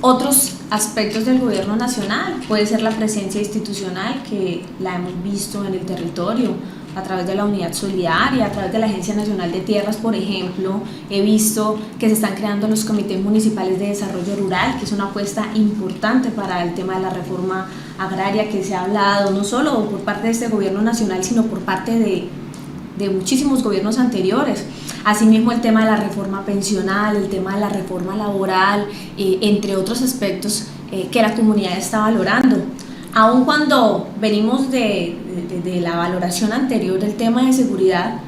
otros aspectos del gobierno nacional. Puede ser la presencia institucional, que la hemos visto en el territorio a través de la Unidad Solidaria, a través de la Agencia Nacional de Tierras, por ejemplo. He visto que se están creando los comités municipales de desarrollo rural, que es una apuesta importante para el tema de la reforma agraria, que se ha hablado no solo por parte de este gobierno nacional, sino por parte de muchísimos gobiernos anteriores. Asimismo, el tema de la reforma pensional, el tema de la reforma laboral, entre otros aspectos que la comunidad está valorando. Aun cuando venimos de la valoración anterior del tema de seguridad,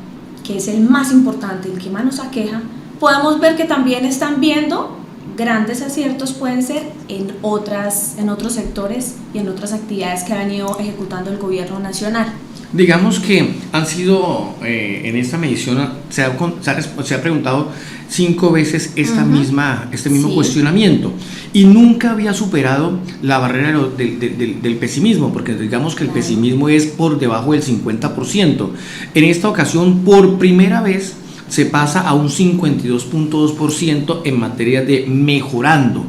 que es el más importante, el que más nos aqueja, podemos ver que también están viendo grandes aciertos, pueden ser en otros sectores y en otras actividades que ha venido ejecutando el gobierno nacional. Digamos que han sido, en esta medición, se ha preguntado 5 veces este mismo cuestionamiento, y nunca había superado la barrera del pesimismo, porque digamos que el pesimismo es por debajo del 50%. En esta ocasión, por primera vez, se pasa a un 52.2% en materia de mejorando.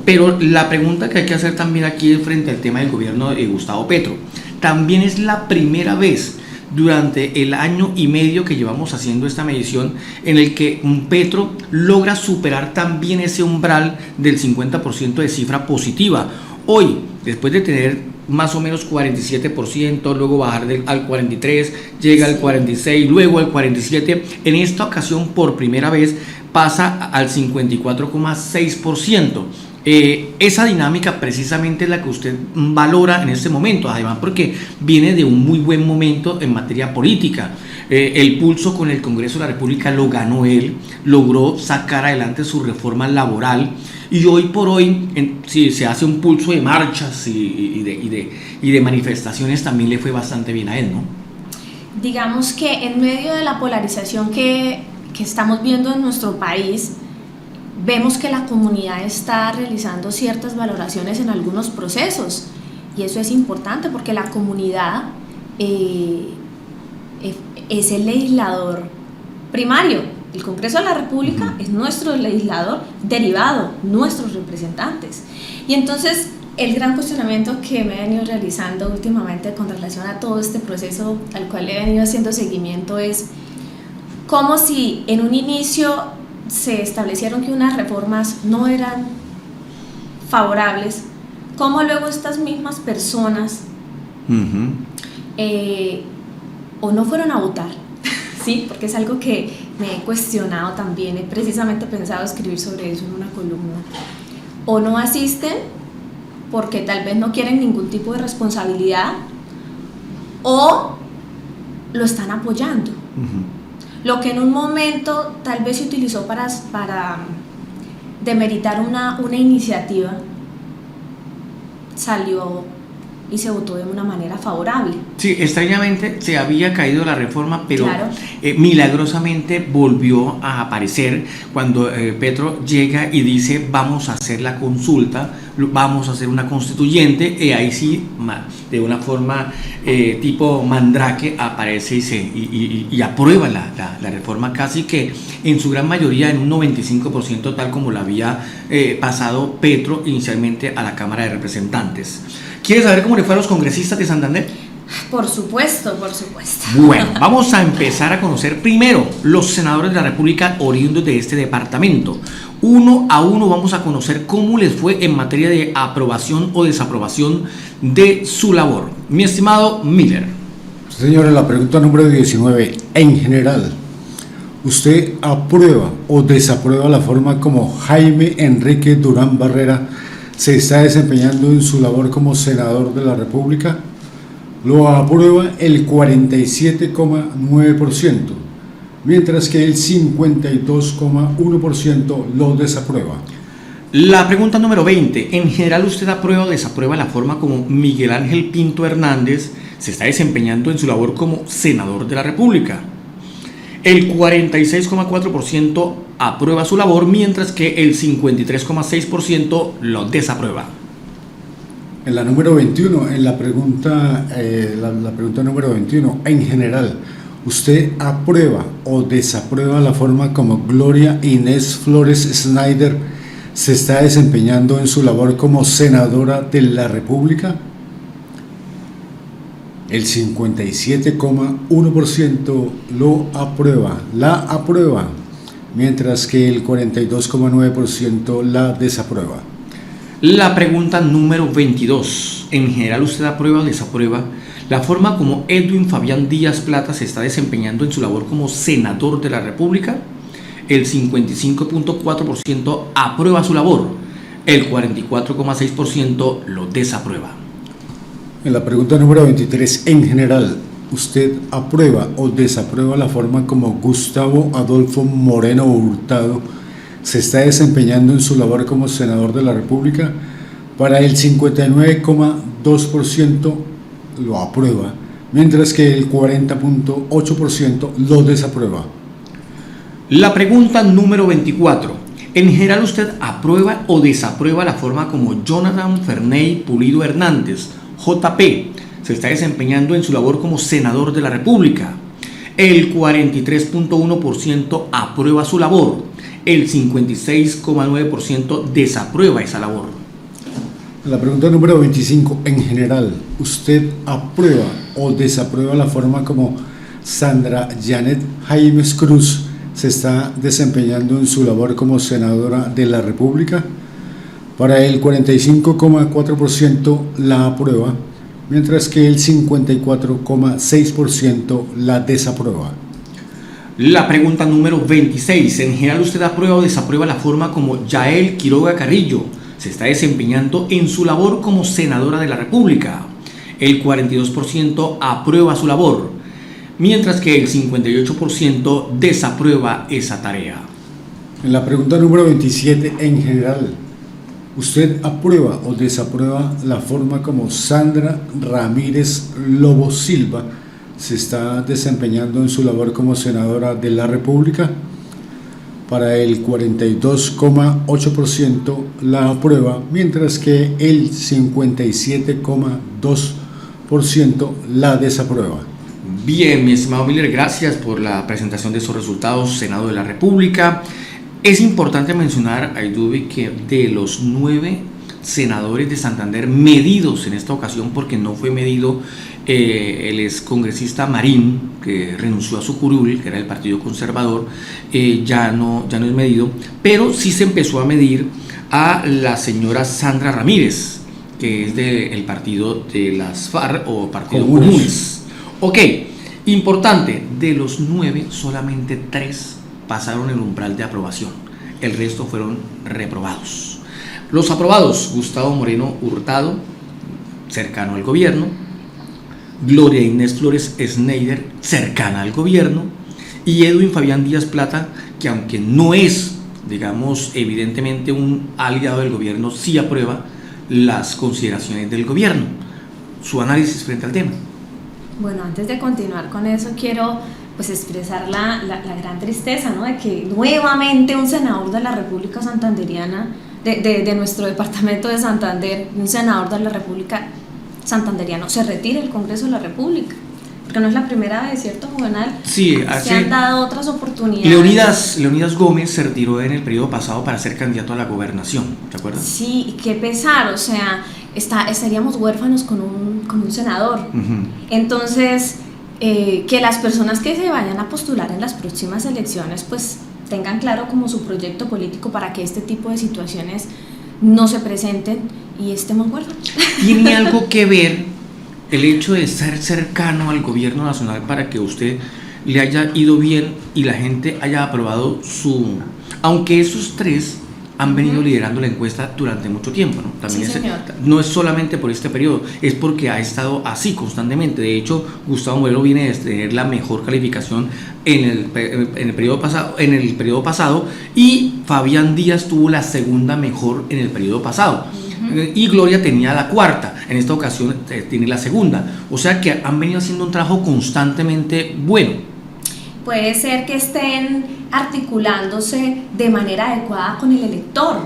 Pero la pregunta que hay que hacer también aquí frente al tema del gobierno de Gustavo Petro, también es la primera vez durante el año y medio que llevamos haciendo esta medición en el que Petro logra superar también ese umbral del 50% de cifra positiva. Hoy, después de tener más o menos 47%, luego bajar al 43%, llega al 46%, luego al 47%, en esta ocasión por primera vez pasa al 54,6%. Esa dinámica precisamente es la que usted valora en este momento, además porque viene de un muy buen momento en materia política. El pulso con el Congreso de la República lo ganó él, logró sacar adelante su reforma laboral y hoy por hoy, si se hace un pulso de marchas y de manifestaciones, también le fue bastante bien a él, ¿no? Digamos que en medio de la polarización que estamos viendo en nuestro país, vemos que la comunidad está realizando ciertas valoraciones en algunos procesos y eso es importante porque la comunidad es el legislador primario. El Congreso de la República es nuestro legislador derivado, nuestros representantes. Y entonces el gran cuestionamiento que me he venido realizando últimamente con relación a todo este proceso al cual he venido haciendo seguimiento es como si en un inicio se establecieron que unas reformas no eran favorables, cómo luego estas mismas personas o no fueron a votar, ¿sí? Porque es algo que me he cuestionado también, he precisamente pensado escribir sobre eso en una columna, o no asisten porque tal vez no quieren ningún tipo de responsabilidad o lo están apoyando. Lo que en un momento tal vez se utilizó para demeritar una iniciativa, salió y se votó de una manera favorable. Sí, extrañamente se había caído la reforma, pero claro. Milagrosamente volvió a aparecer cuando Petro llega y dice vamos a hacer la consulta, vamos a hacer una constituyente, y ahí sí, de una forma tipo mandrake, aparece y aprueba la reforma casi que en su gran mayoría, en un 95%, tal como la había pasado Petro inicialmente a la Cámara de Representantes. ¿Quieres saber cómo le fue a los congresistas de Santander? Por supuesto, por supuesto. Bueno, vamos a empezar a conocer primero los senadores de la República oriundos de este departamento. Uno a uno vamos a conocer cómo les fue en materia de aprobación o desaprobación de su labor. Mi estimado Miller. Señora, la pregunta número 19. En general, ¿usted aprueba o desaprueba la forma como Jaime Enrique Durán Barrera se está desempeñando en su labor como senador de la República? Lo aprueba el 47,9%, mientras que el 52,1% lo desaprueba. La pregunta número 20. En general, ¿usted aprueba o desaprueba la forma como Miguel Ángel Pinto Hernández se está desempeñando en su labor como senador de la República? El 46,4% aprueba su labor, mientras que el 53,6% lo desaprueba. En la número 21, en la pregunta número 21, en general, ¿usted aprueba o desaprueba la forma como Gloria Inés Flores Snyder se está desempeñando en su labor como senadora de la República? El 57,1% la aprueba, mientras que el 42,9% la desaprueba. La pregunta número 22. En general, ¿usted aprueba o desaprueba la forma como Edwin Fabián Díaz Plata se está desempeñando en su labor como senador de la República? El 55,4% aprueba su labor, el 44,6% lo desaprueba. En la pregunta número 23, en general, ¿usted aprueba o desaprueba la forma como Gustavo Adolfo Moreno Hurtado se está desempeñando en su labor como senador de la República? Para el 59,2% lo aprueba, mientras que el 40,8% lo desaprueba. La pregunta número 24. En general, ¿usted aprueba o desaprueba la forma como Jonathan Ferney Pulido Hernández, JP, se está desempeñando en su labor como senador de la República? el 43.1% aprueba su labor, el 56.9% desaprueba esa labor. La pregunta número 25, en general, ¿usted aprueba o desaprueba la forma como Sandra Janet Jaimes Cruz se está desempeñando en su labor como senadora de la República? Para el 45,4% la aprueba, mientras que el 54,6% la desaprueba. La pregunta número 26, en general, ¿usted aprueba o desaprueba la forma como Yael Quiroga Carrillo se está desempeñando en su labor como senadora de la República? El 42% aprueba su labor, mientras que el 58% desaprueba esa tarea. En la pregunta número 27, en general, ¿usted aprueba o desaprueba la forma como Sandra Ramírez Lobo Silva se está desempeñando en su labor como senadora de la República? Para el 42,8% la aprueba, mientras que el 57,2% la desaprueba. Bien, mi estimado Miller, gracias por la presentación de esos resultados, Senado de la República. Es importante mencionar, Aydubi, que de los 9 senadores de Santander medidos en esta ocasión, porque no fue medido el excongresista Marín, que renunció a su curul, que era del Partido Conservador, ya no es medido, pero sí se empezó a medir a la señora Sandra Ramírez, que es del partido de las FARC o Partido Comunes. Ok, importante, de los 9, solamente 3 pasaron el umbral de aprobación, el resto fueron reprobados. Los aprobados: Gustavo Moreno Hurtado, cercano al gobierno; Gloria Inés Flores Schneider, cercana al gobierno; y Edwin Fabián Díaz Plata, que aunque no es, digamos, evidentemente un aliado del gobierno, sí aprueba las consideraciones del gobierno. Su análisis frente al tema. Bueno, antes de continuar con eso, quiero expresar la gran tristeza, ¿no?, de que nuevamente un senador de la República Santanderiana, de nuestro departamento de Santander, un senador de la República Santanderiano se retire del Congreso de la República, porque no es la primera vez, ¿cierto, Juvenal? Sí, se han dado otras oportunidades. Leonidas Gómez se retiró en el periodo pasado para ser candidato a la gobernación, ¿te acuerdas? Sí, y qué pesar, o sea, estaríamos huérfanos con un senador. Uh-huh. Entonces, que las personas que se vayan a postular en las próximas elecciones, pues tengan claro como su proyecto político para que este tipo de situaciones no se presenten y estemos huérfanos. ¿Tiene algo que ver el hecho de ser cercano al gobierno nacional para que usted le haya ido bien y la gente haya aprobado aunque esos 3 han venido liderando la encuesta durante mucho tiempo, ¿no? También sí, no es solamente por este periodo, es porque ha estado así constantemente. De hecho, Gustavo Moreno viene de tener la mejor calificación en el periodo pasado, y Fabián Díaz tuvo la segunda mejor en el periodo pasado. Uh-huh. Y Gloria tenía la cuarta, en esta ocasión tiene la segunda. O sea que han venido haciendo un trabajo constantemente bueno. Puede ser que estén articulándose de manera adecuada con el elector,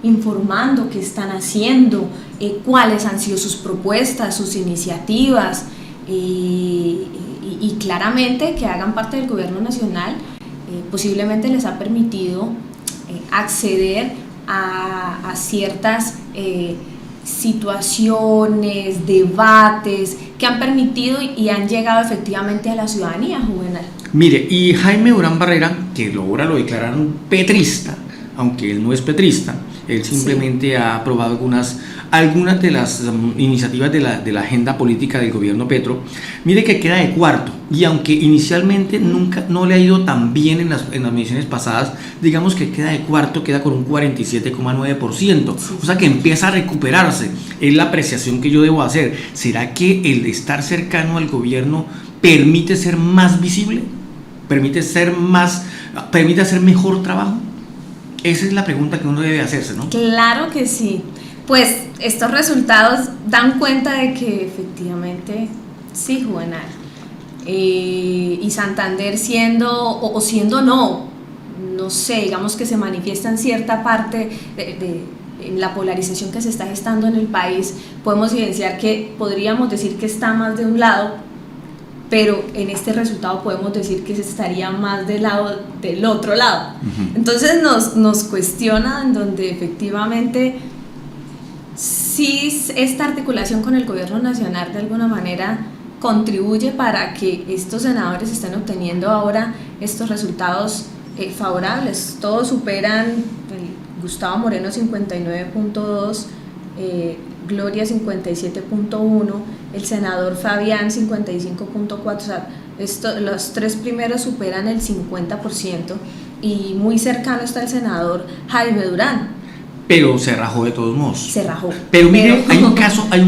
informando qué están haciendo, cuáles han sido sus propuestas, sus iniciativas, y claramente que hagan parte del gobierno nacional. Posiblemente les ha permitido acceder a ciertas situaciones, debates que han permitido y han llegado efectivamente a la ciudadanía, Juvenal. Mire, y Jaime Durán Barrera, que ahora lo declararon petrista, aunque él no es petrista, él simplemente ha aprobado algunas de las iniciativas de la agenda política del gobierno Petro. Mire que queda de cuarto, y aunque inicialmente no le ha ido tan bien en las mediciones pasadas, digamos que queda de cuarto, queda con un 47,9%, o sea que empieza a recuperarse. Es la apreciación que yo debo hacer. ¿Será que el estar cercano al gobierno permite ser más visible? ¿Permite hacer mejor trabajo? Esa es la pregunta que uno debe hacerse, ¿no? Claro que sí. Pues estos resultados dan cuenta de que efectivamente sí, Juvenal. Y Santander siendo no sé, digamos que se manifiesta en cierta parte en la polarización que se está gestando en el país, podemos evidenciar que podríamos decir que está más de un lado, pero en este resultado podemos decir que se estaría más del otro lado. Entonces nos cuestiona en donde efectivamente sí esta articulación con el gobierno nacional de alguna manera contribuye para que estos senadores estén obteniendo ahora estos resultados favorables. Todos superan, Gustavo Moreno 59.2, Gloria 57.1, el senador Fabián 55.4, o sea, los tres primeros superan el 50% y muy cercano está el senador Jaime Durán. Pero se rajó de todos modos. Se rajó. Pero mire, hay un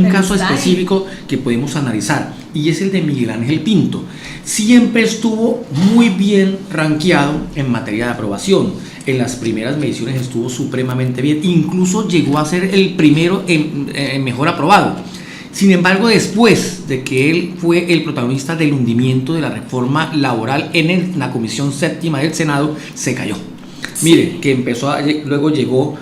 caso específico que podemos analizar y es el de Miguel Ángel Pinto. Siempre estuvo muy bien rankeado en materia de aprobación. En las primeras mediciones estuvo supremamente bien, incluso llegó a ser el primero en mejor aprobado. Sin embargo, después de que él fue el protagonista del hundimiento de la reforma laboral en la Comisión Séptima del Senado, se cayó. Sí. Mire, que luego llegó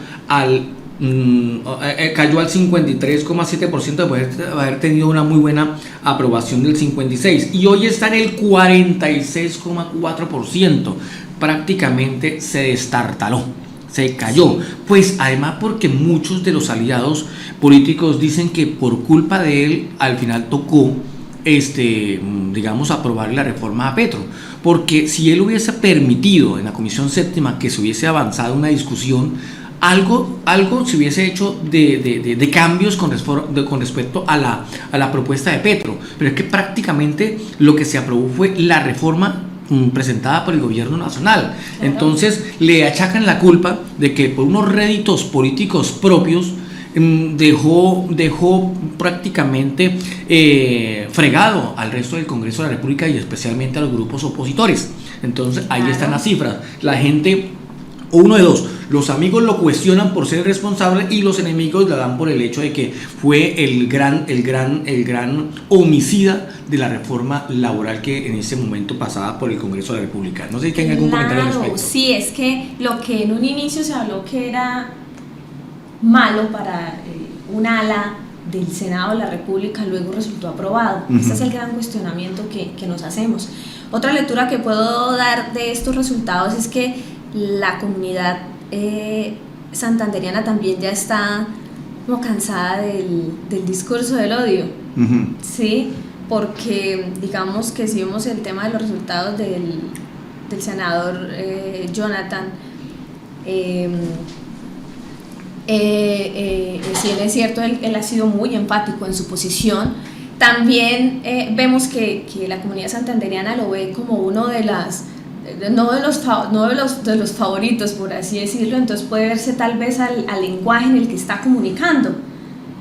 cayó al 53,7% después de haber tenido una muy buena aprobación del 56%, y hoy está en el 46,4%. Prácticamente se destartaló, se cayó, pues además porque muchos de los aliados políticos dicen que por culpa de él al final tocó digamos, aprobar la reforma a Petro, porque si él hubiese permitido en la Comisión Séptima que se hubiese avanzado una discusión, algo se hubiese hecho de cambios con respecto a la propuesta de Petro, pero es que prácticamente lo que se aprobó fue la reforma presentada por el gobierno nacional. Claro. Entonces le achacan la culpa de que por unos réditos políticos propios dejó prácticamente fregado al resto del Congreso de la República y especialmente a los grupos opositores. Entonces ahí están las cifras. La gente, uno de dos, los amigos lo cuestionan por ser responsable y los enemigos la dan por el hecho de que fue el gran homicida de la reforma laboral que en ese momento pasaba por el Congreso de la República. No sé si tienen algún comentario al respecto. Sí, es que lo que en un inicio se habló que era malo para un ala del Senado de la República, luego resultó aprobado. Ese es el gran cuestionamiento que nos hacemos. Otra lectura que puedo dar de estos resultados es que la comunidad santanderiana también ya está como cansada del discurso del odio, ¿sí? Porque digamos que si vemos el tema de los resultados del senador Jonathan, si bien es cierto, él ha sido muy enfático en su posición. También vemos que la comunidad santanderiana lo ve como uno de los favoritos, por así decirlo. Entonces puede verse tal vez al lenguaje en el que está comunicando.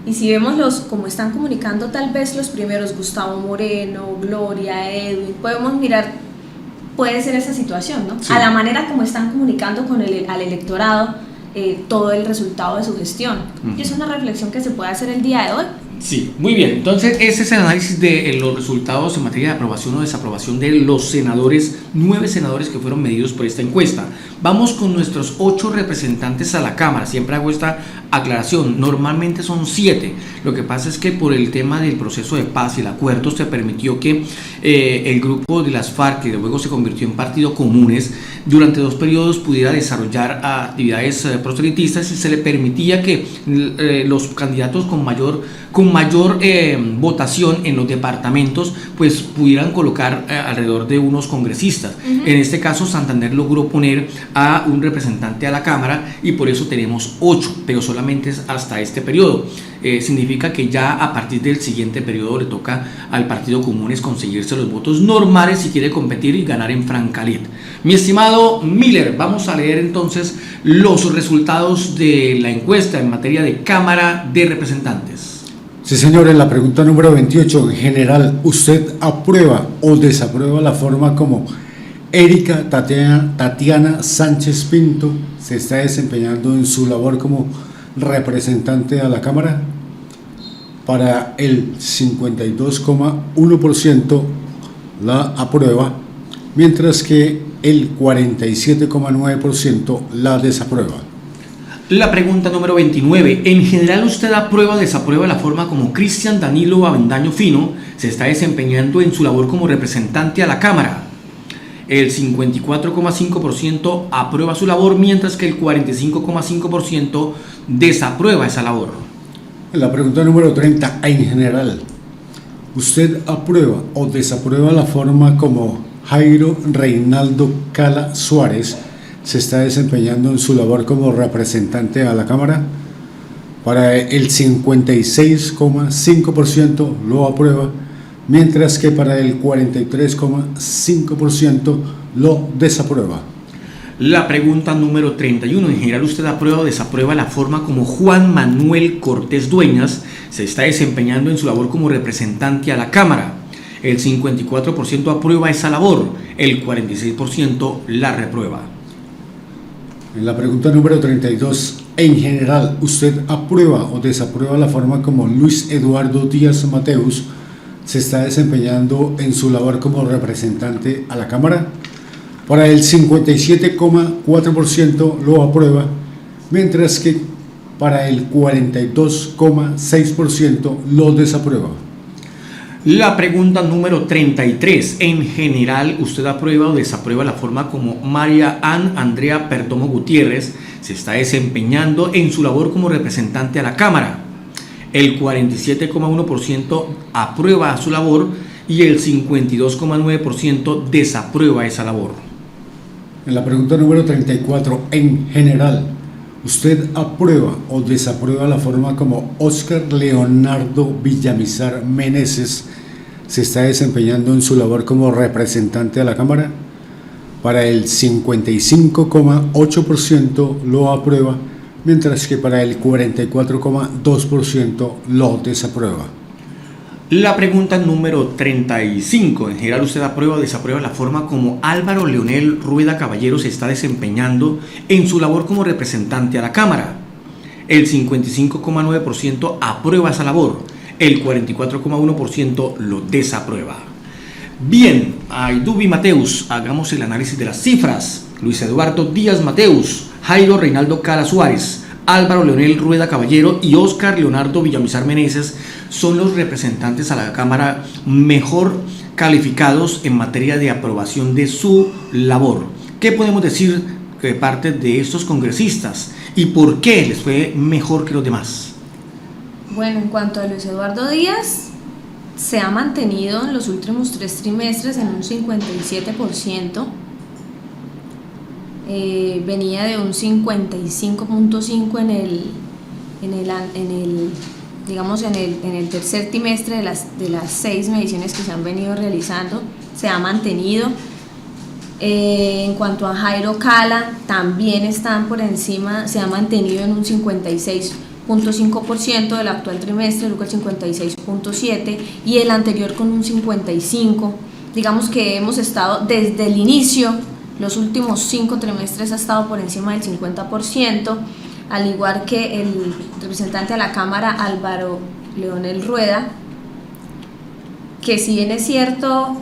Y si vemos cómo están comunicando tal vez los primeros, Gustavo Moreno, Gloria, Edwin, podemos mirar, puede ser esa situación, ¿no? Sí. A la manera como están comunicando al electorado todo el resultado de su gestión. Y es una reflexión que se puede hacer el día de hoy. Sí, muy bien. Entonces, ese es el análisis de los resultados en materia de aprobación o desaprobación de los senadores, 9 senadores que fueron medidos por esta encuesta. Vamos con nuestros 8 representantes a la Cámara. Siempre hago esta aclaración. Normalmente son 7. Lo que pasa es que por el tema del proceso de paz y el acuerdo se permitió que el grupo de las FARC, que luego se convirtió en Partido Comunes, durante 2 periodos pudiera desarrollar actividades proselitistas y se le permitía que los candidatos con mayor votación en los departamentos pues pudieran colocar alrededor de unos congresistas. En este caso Santander logró poner a un representante a la Cámara y por eso tenemos 8, pero solamente es hasta este periodo. Significa que ya a partir del siguiente periodo le toca al Partido Comunes conseguirse los votos normales si quiere competir y ganar en Francalit. Mi estimado Miller, vamos a leer entonces los resultados de la encuesta en materia de Cámara de Representantes. Sí, señor, en la pregunta número 28, en general, ¿usted aprueba o desaprueba la forma como Erika Tatiana Sánchez Pinto se está desempeñando en su labor como representante a la Cámara? Para el 52,1% la aprueba, mientras que el 47,9% la desaprueba. La pregunta número 29. En general, ¿usted aprueba o desaprueba la forma como Cristian Danilo Avendaño Fino se está desempeñando en su labor como representante a la Cámara? El 54,5% aprueba su labor, mientras que el 45,5% desaprueba esa labor. La pregunta número 30. En general, ¿usted aprueba o desaprueba la forma como Jairo Reinaldo Cala Suárez se está desempeñando en su labor como representante a la Cámara? Para el 56,5% lo aprueba, mientras que para el 43,5% lo desaprueba. La pregunta número 31. En general, ¿usted aprueba o desaprueba la forma como Juan Manuel Cortés Dueñas se está desempeñando en su labor como representante a la Cámara? El 54% aprueba esa labor, el 46% la reprueba. En la pregunta número 32, en general, ¿usted aprueba o desaprueba la forma como Luis Eduardo Díaz Mateus se está desempeñando en su labor como representante a la Cámara? Para el 57,4% lo aprueba, mientras que para el 42,6% lo desaprueba. La pregunta número 33. En general, ¿usted aprueba o desaprueba la forma como María Andrea Perdomo Gutiérrez se está desempeñando en su labor como representante a la Cámara? El 47,1% aprueba su labor y el 52,9% desaprueba esa labor. En la pregunta número 34, en general, ¿usted aprueba o desaprueba la forma como Óscar Leonardo Villamizar Meneses se está desempeñando en su labor como representante a la Cámara? Para el 55,8% lo aprueba, mientras que para el 44,2% lo desaprueba. La pregunta número 35. En general, ¿usted aprueba o desaprueba la forma como Álvaro Leonel Rueda Caballero se está desempeñando en su labor como representante a la Cámara? El 55,9% aprueba esa labor, el 44,1% lo desaprueba. Bien, Aydubi Mateus, hagamos el análisis de las cifras. Luis Eduardo Díaz Mateus, Jairo Reinaldo Cala Suárez, Álvaro Leonel Rueda Caballero y Óscar Leonardo Villamizar Meneses son los representantes a la Cámara mejor calificados en materia de aprobación de su labor. ¿Qué podemos decir de parte de estos congresistas y por qué les fue mejor que los demás? Bueno, en cuanto a Luis Eduardo Díaz, se ha mantenido en los últimos 3 trimestres en un 57%. Venía de un 55.5 en el tercer trimestre de las 6 mediciones que se han venido realizando, se ha mantenido. En cuanto a Jairo Cala, también están por encima, se ha mantenido en un 56.5% del actual trimestre, luego el 56.7% y el anterior con un 55%. Digamos que hemos estado desde el inicio, los últimos 5 trimestres ha estado por encima del 50%, al igual que el representante a la Cámara Álvaro Leonel Rueda, que si bien es cierto,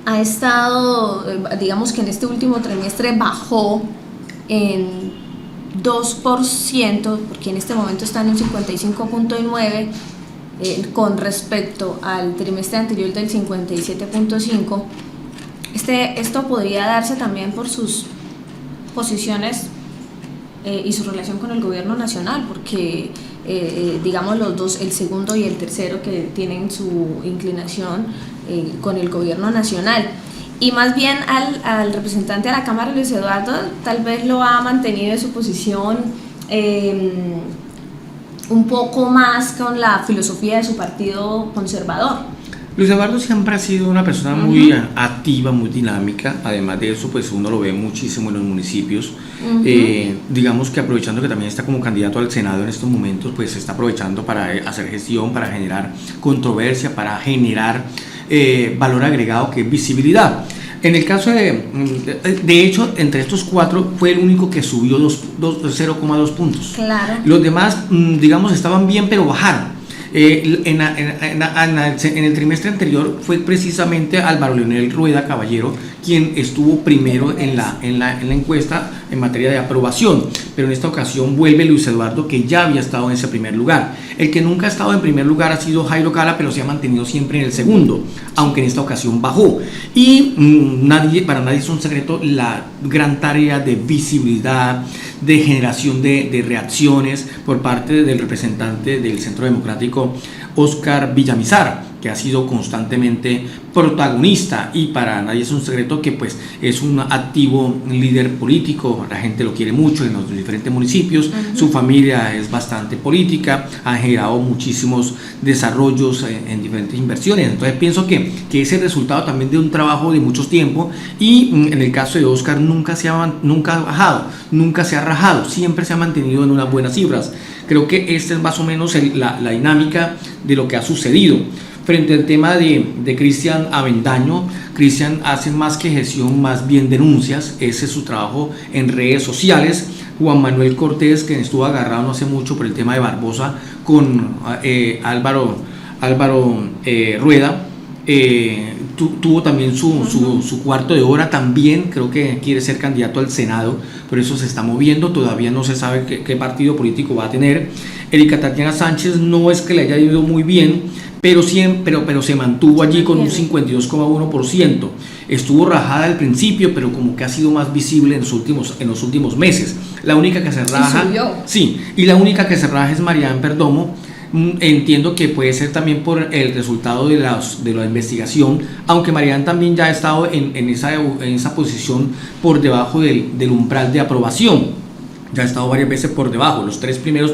ha estado, digamos que en este último trimestre bajó en 2%, porque en este momento está en un 55.9%, con respecto al trimestre anterior del 57.5%. Esto podría darse también por sus posiciones y su relación con el gobierno nacional, porque digamos los dos, el segundo y el tercero, que tienen su inclinación con el gobierno nacional. Y más bien al representante a la Cámara, Luis Eduardo, tal vez lo ha mantenido en su posición un poco más con la filosofía de su partido conservador. Luis Eduardo siempre ha sido una persona muy activa, muy dinámica. Además de eso, pues uno lo ve muchísimo en los municipios. Digamos que aprovechando que también está como candidato al Senado en estos momentos, pues se está aprovechando para hacer gestión, para generar controversia, para generar valor agregado, que es visibilidad. En el caso de hecho, entre estos 4 fue el único que subió 0,2 puntos. Claro. Los demás, digamos, estaban bien, pero bajaron. En el trimestre anterior fue precisamente Álvaro Leonel Rueda Caballero quien estuvo primero en la encuesta, en materia de aprobación, pero en esta ocasión vuelve Luis Eduardo, que ya había estado en ese primer lugar. El que nunca ha estado en primer lugar ha sido Jairo Cala, pero se ha mantenido siempre en el segundo, aunque en esta ocasión bajó. Y para nadie es un secreto la gran tarea de visibilidad, de generación de reacciones por parte del representante del Centro Democrático, Óscar Villamizar, que ha sido constantemente protagonista, y para nadie es un secreto que pues es un activo líder político, la gente lo quiere mucho en los diferentes municipios, su familia es bastante política, ha generado muchísimos desarrollos en diferentes inversiones. Entonces pienso que es el resultado también de un trabajo de mucho tiempo, y en el caso de Óscar nunca ha bajado, nunca se ha rajado, siempre se ha mantenido en unas buenas cifras. Creo que esta es más o menos la dinámica de lo que ha sucedido. Frente al tema de Cristian Avendaño, Cristian hace más que gestión, más bien denuncias, ese es su trabajo en redes sociales. Juan Manuel Cortés, que estuvo agarrado no hace mucho por el tema de Barbosa con Álvaro Rueda, tuvo también su cuarto de hora, también creo que quiere ser candidato al Senado, por eso se está moviendo, todavía no se sabe qué partido político va a tener. Erika Tatiana Sánchez no es que le haya ido muy bien, pero se mantuvo allí con un 52,1%. Estuvo rajada al principio, pero como que ha sido más visible en los últimos meses. La única que se raja, y la única que se raja es Marian Perdomo. Entiendo que puede ser también por el resultado de la investigación, aunque Marian también ya ha estado en esa posición por debajo del umbral de aprobación. Ya ha estado varias veces por debajo. Los primeros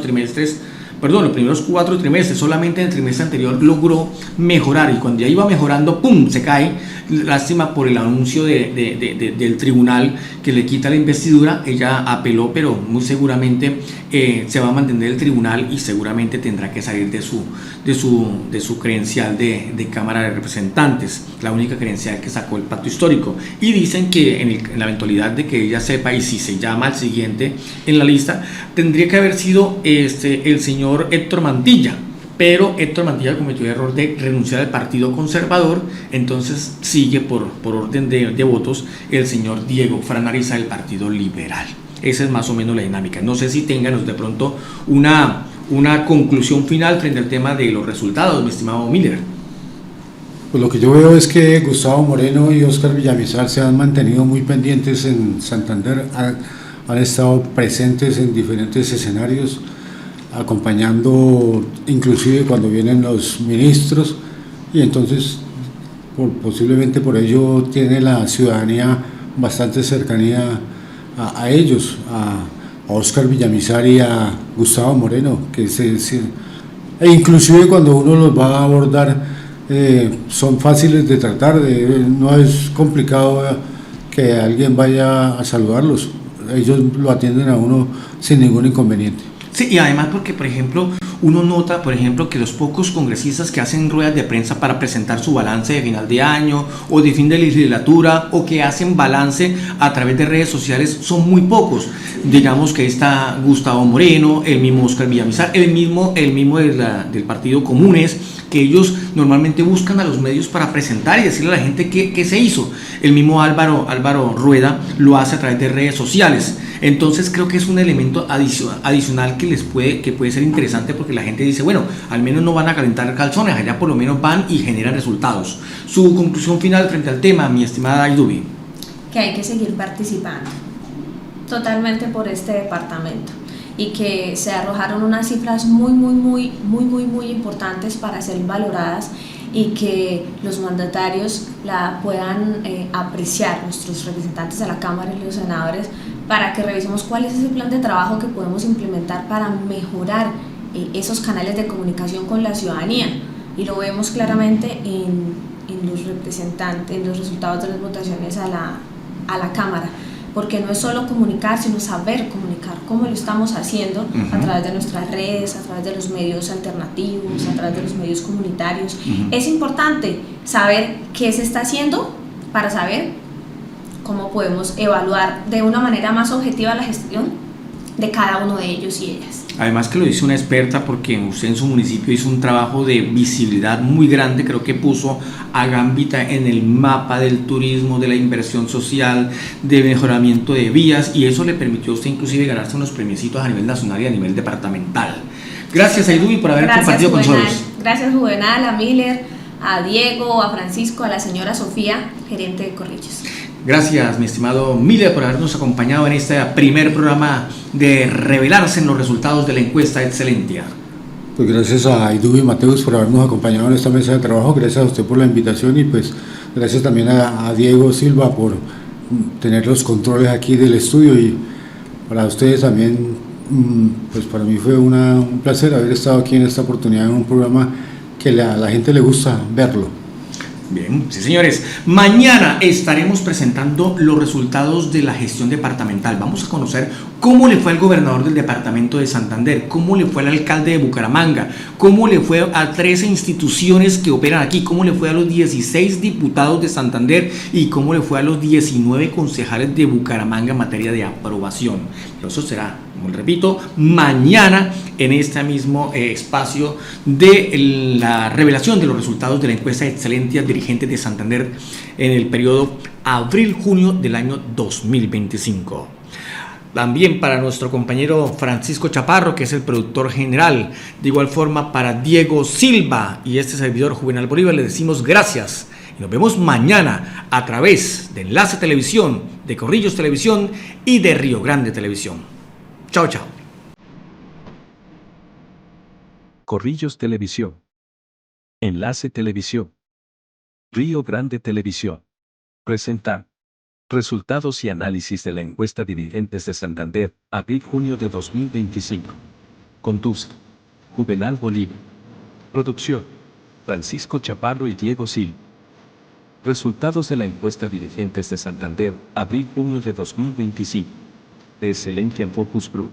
4 trimestres, solamente en el trimestre anterior logró mejorar, y cuando ya iba mejorando, ¡pum!, se cae. Lástima por el anuncio del tribunal que le quita la investidura. Ella apeló, pero muy seguramente se va a mantener el tribunal y seguramente tendrá que salir de su credencial de Cámara de Representantes, la única credencial que sacó el pacto histórico. Y dicen que en la eventualidad de que ella sepa, y si se llama al siguiente en la lista, tendría que haber sido el señor Héctor Mantilla, pero Héctor Mantilla cometió el error de renunciar al Partido Conservador, entonces sigue por orden de votos el señor Diego Franariza del Partido Liberal. Esa es más o menos la dinámica. No sé si tengan de pronto una conclusión final frente al tema de los resultados, mi estimado Miller. Pues lo que yo veo es que Gustavo Moreno y Óscar Villamizar se han mantenido muy pendientes en Santander, han estado presentes en diferentes escenarios, acompañando inclusive cuando vienen los ministros, y entonces posiblemente por ello tiene la ciudadanía bastante cercanía a ellos, a Óscar Villamizar y a Gustavo Moreno, e inclusive cuando uno los va a abordar son fáciles de tratar, no es complicado que alguien vaya a saludarlos, ellos lo atienden a uno sin ningún inconveniente. Sí, y además porque, por ejemplo, uno nota, por ejemplo, que los pocos congresistas que hacen ruedas de prensa para presentar su balance de final de año o de fin de legislatura, o que hacen balance a través de redes sociales, son muy pocos. Digamos que está Gustavo Moreno, el mismo Óscar Villamizar, el mismo del Partido Comunes, que ellos normalmente buscan a los medios para presentar y decirle a la gente qué se hizo. El mismo Álvaro Rueda lo hace a través de redes sociales. Entonces creo que es un elemento adicional que puede ser interesante, porque la gente dice, bueno, al menos no van a calentar calzones, allá por lo menos van y generan resultados. Su conclusión final frente al tema, mi estimada Aydubi. Que hay que seguir participando totalmente por este departamento, y que se arrojaron unas cifras muy importantes para ser valoradas, y que los mandatarios la puedan apreciar, nuestros representantes a la Cámara y los senadores, para que revisemos cuál es ese plan de trabajo que podemos implementar para mejorar esos canales de comunicación con la ciudadanía. Y lo vemos claramente en los representantes, en los resultados de las votaciones a la Cámara, porque no es solo comunicar, sino saber comunicar, cómo lo estamos haciendo a través de nuestras redes, a través de los medios alternativos, a través de los medios comunitarios. Es importante saber qué se está haciendo para saber cómo podemos evaluar de una manera más objetiva la gestión de cada uno de ellos y ellas. Además que lo dice una experta, porque usted en su municipio hizo un trabajo de visibilidad muy grande, creo que puso a Gambita en el mapa del turismo, de la inversión social, de mejoramiento de vías, y eso le permitió a usted inclusive ganarse unos premiecitos a nivel nacional y a nivel departamental. Gracias, Aidubi, por haber compartido con nosotros. Gracias, Juvenal, a Miller, a Diego, a Francisco, a la señora Sofía, gerente de Corrillos. Gracias, mi estimado Miller, por habernos acompañado en este primer programa de revelarse en los resultados de la encuesta Excelentia. Pues gracias a Aidubi Mateus por habernos acompañado en esta mesa de trabajo, gracias a usted por la invitación y pues gracias también a Diego Silva por tener los controles aquí del estudio, y para ustedes también, pues para mí fue un placer haber estado aquí en esta oportunidad en un programa que a la gente le gusta verlo. Bien, sí señores, mañana estaremos presentando los resultados de la gestión departamental. Vamos a conocer cómo le fue al gobernador del departamento de Santander, cómo le fue al alcalde de Bucaramanga, cómo le fue a 13 instituciones que operan aquí, cómo le fue a los 16 diputados de Santander y cómo le fue a los 19 concejales de Bucaramanga en materia de aprobación. Pero eso será, como repito, mañana en este mismo espacio de la revelación de los resultados de la encuesta Excelentia dirigentes de Santander en el periodo abril-junio del año 2025. También para nuestro compañero Francisco Chaparro, que es el productor general, de igual forma para Diego Silva y este servidor Juvenal Bolívar, le decimos gracias y nos vemos mañana a través de Enlace Televisión, de Corrillos Televisión y de Río Grande Televisión. Chao, chao. Corrillos Televisión, Enlace Televisión, Río Grande Televisión. Presentan resultados y análisis de la encuesta dirigentes de Santander, abril-junio de 2025. Conduce Juvenal Bolívar. Producción Francisco Chaparro y Diego Silva. Resultados de la encuesta dirigentes de Santander, abril-junio de 2025. De Excelentia Focus Group.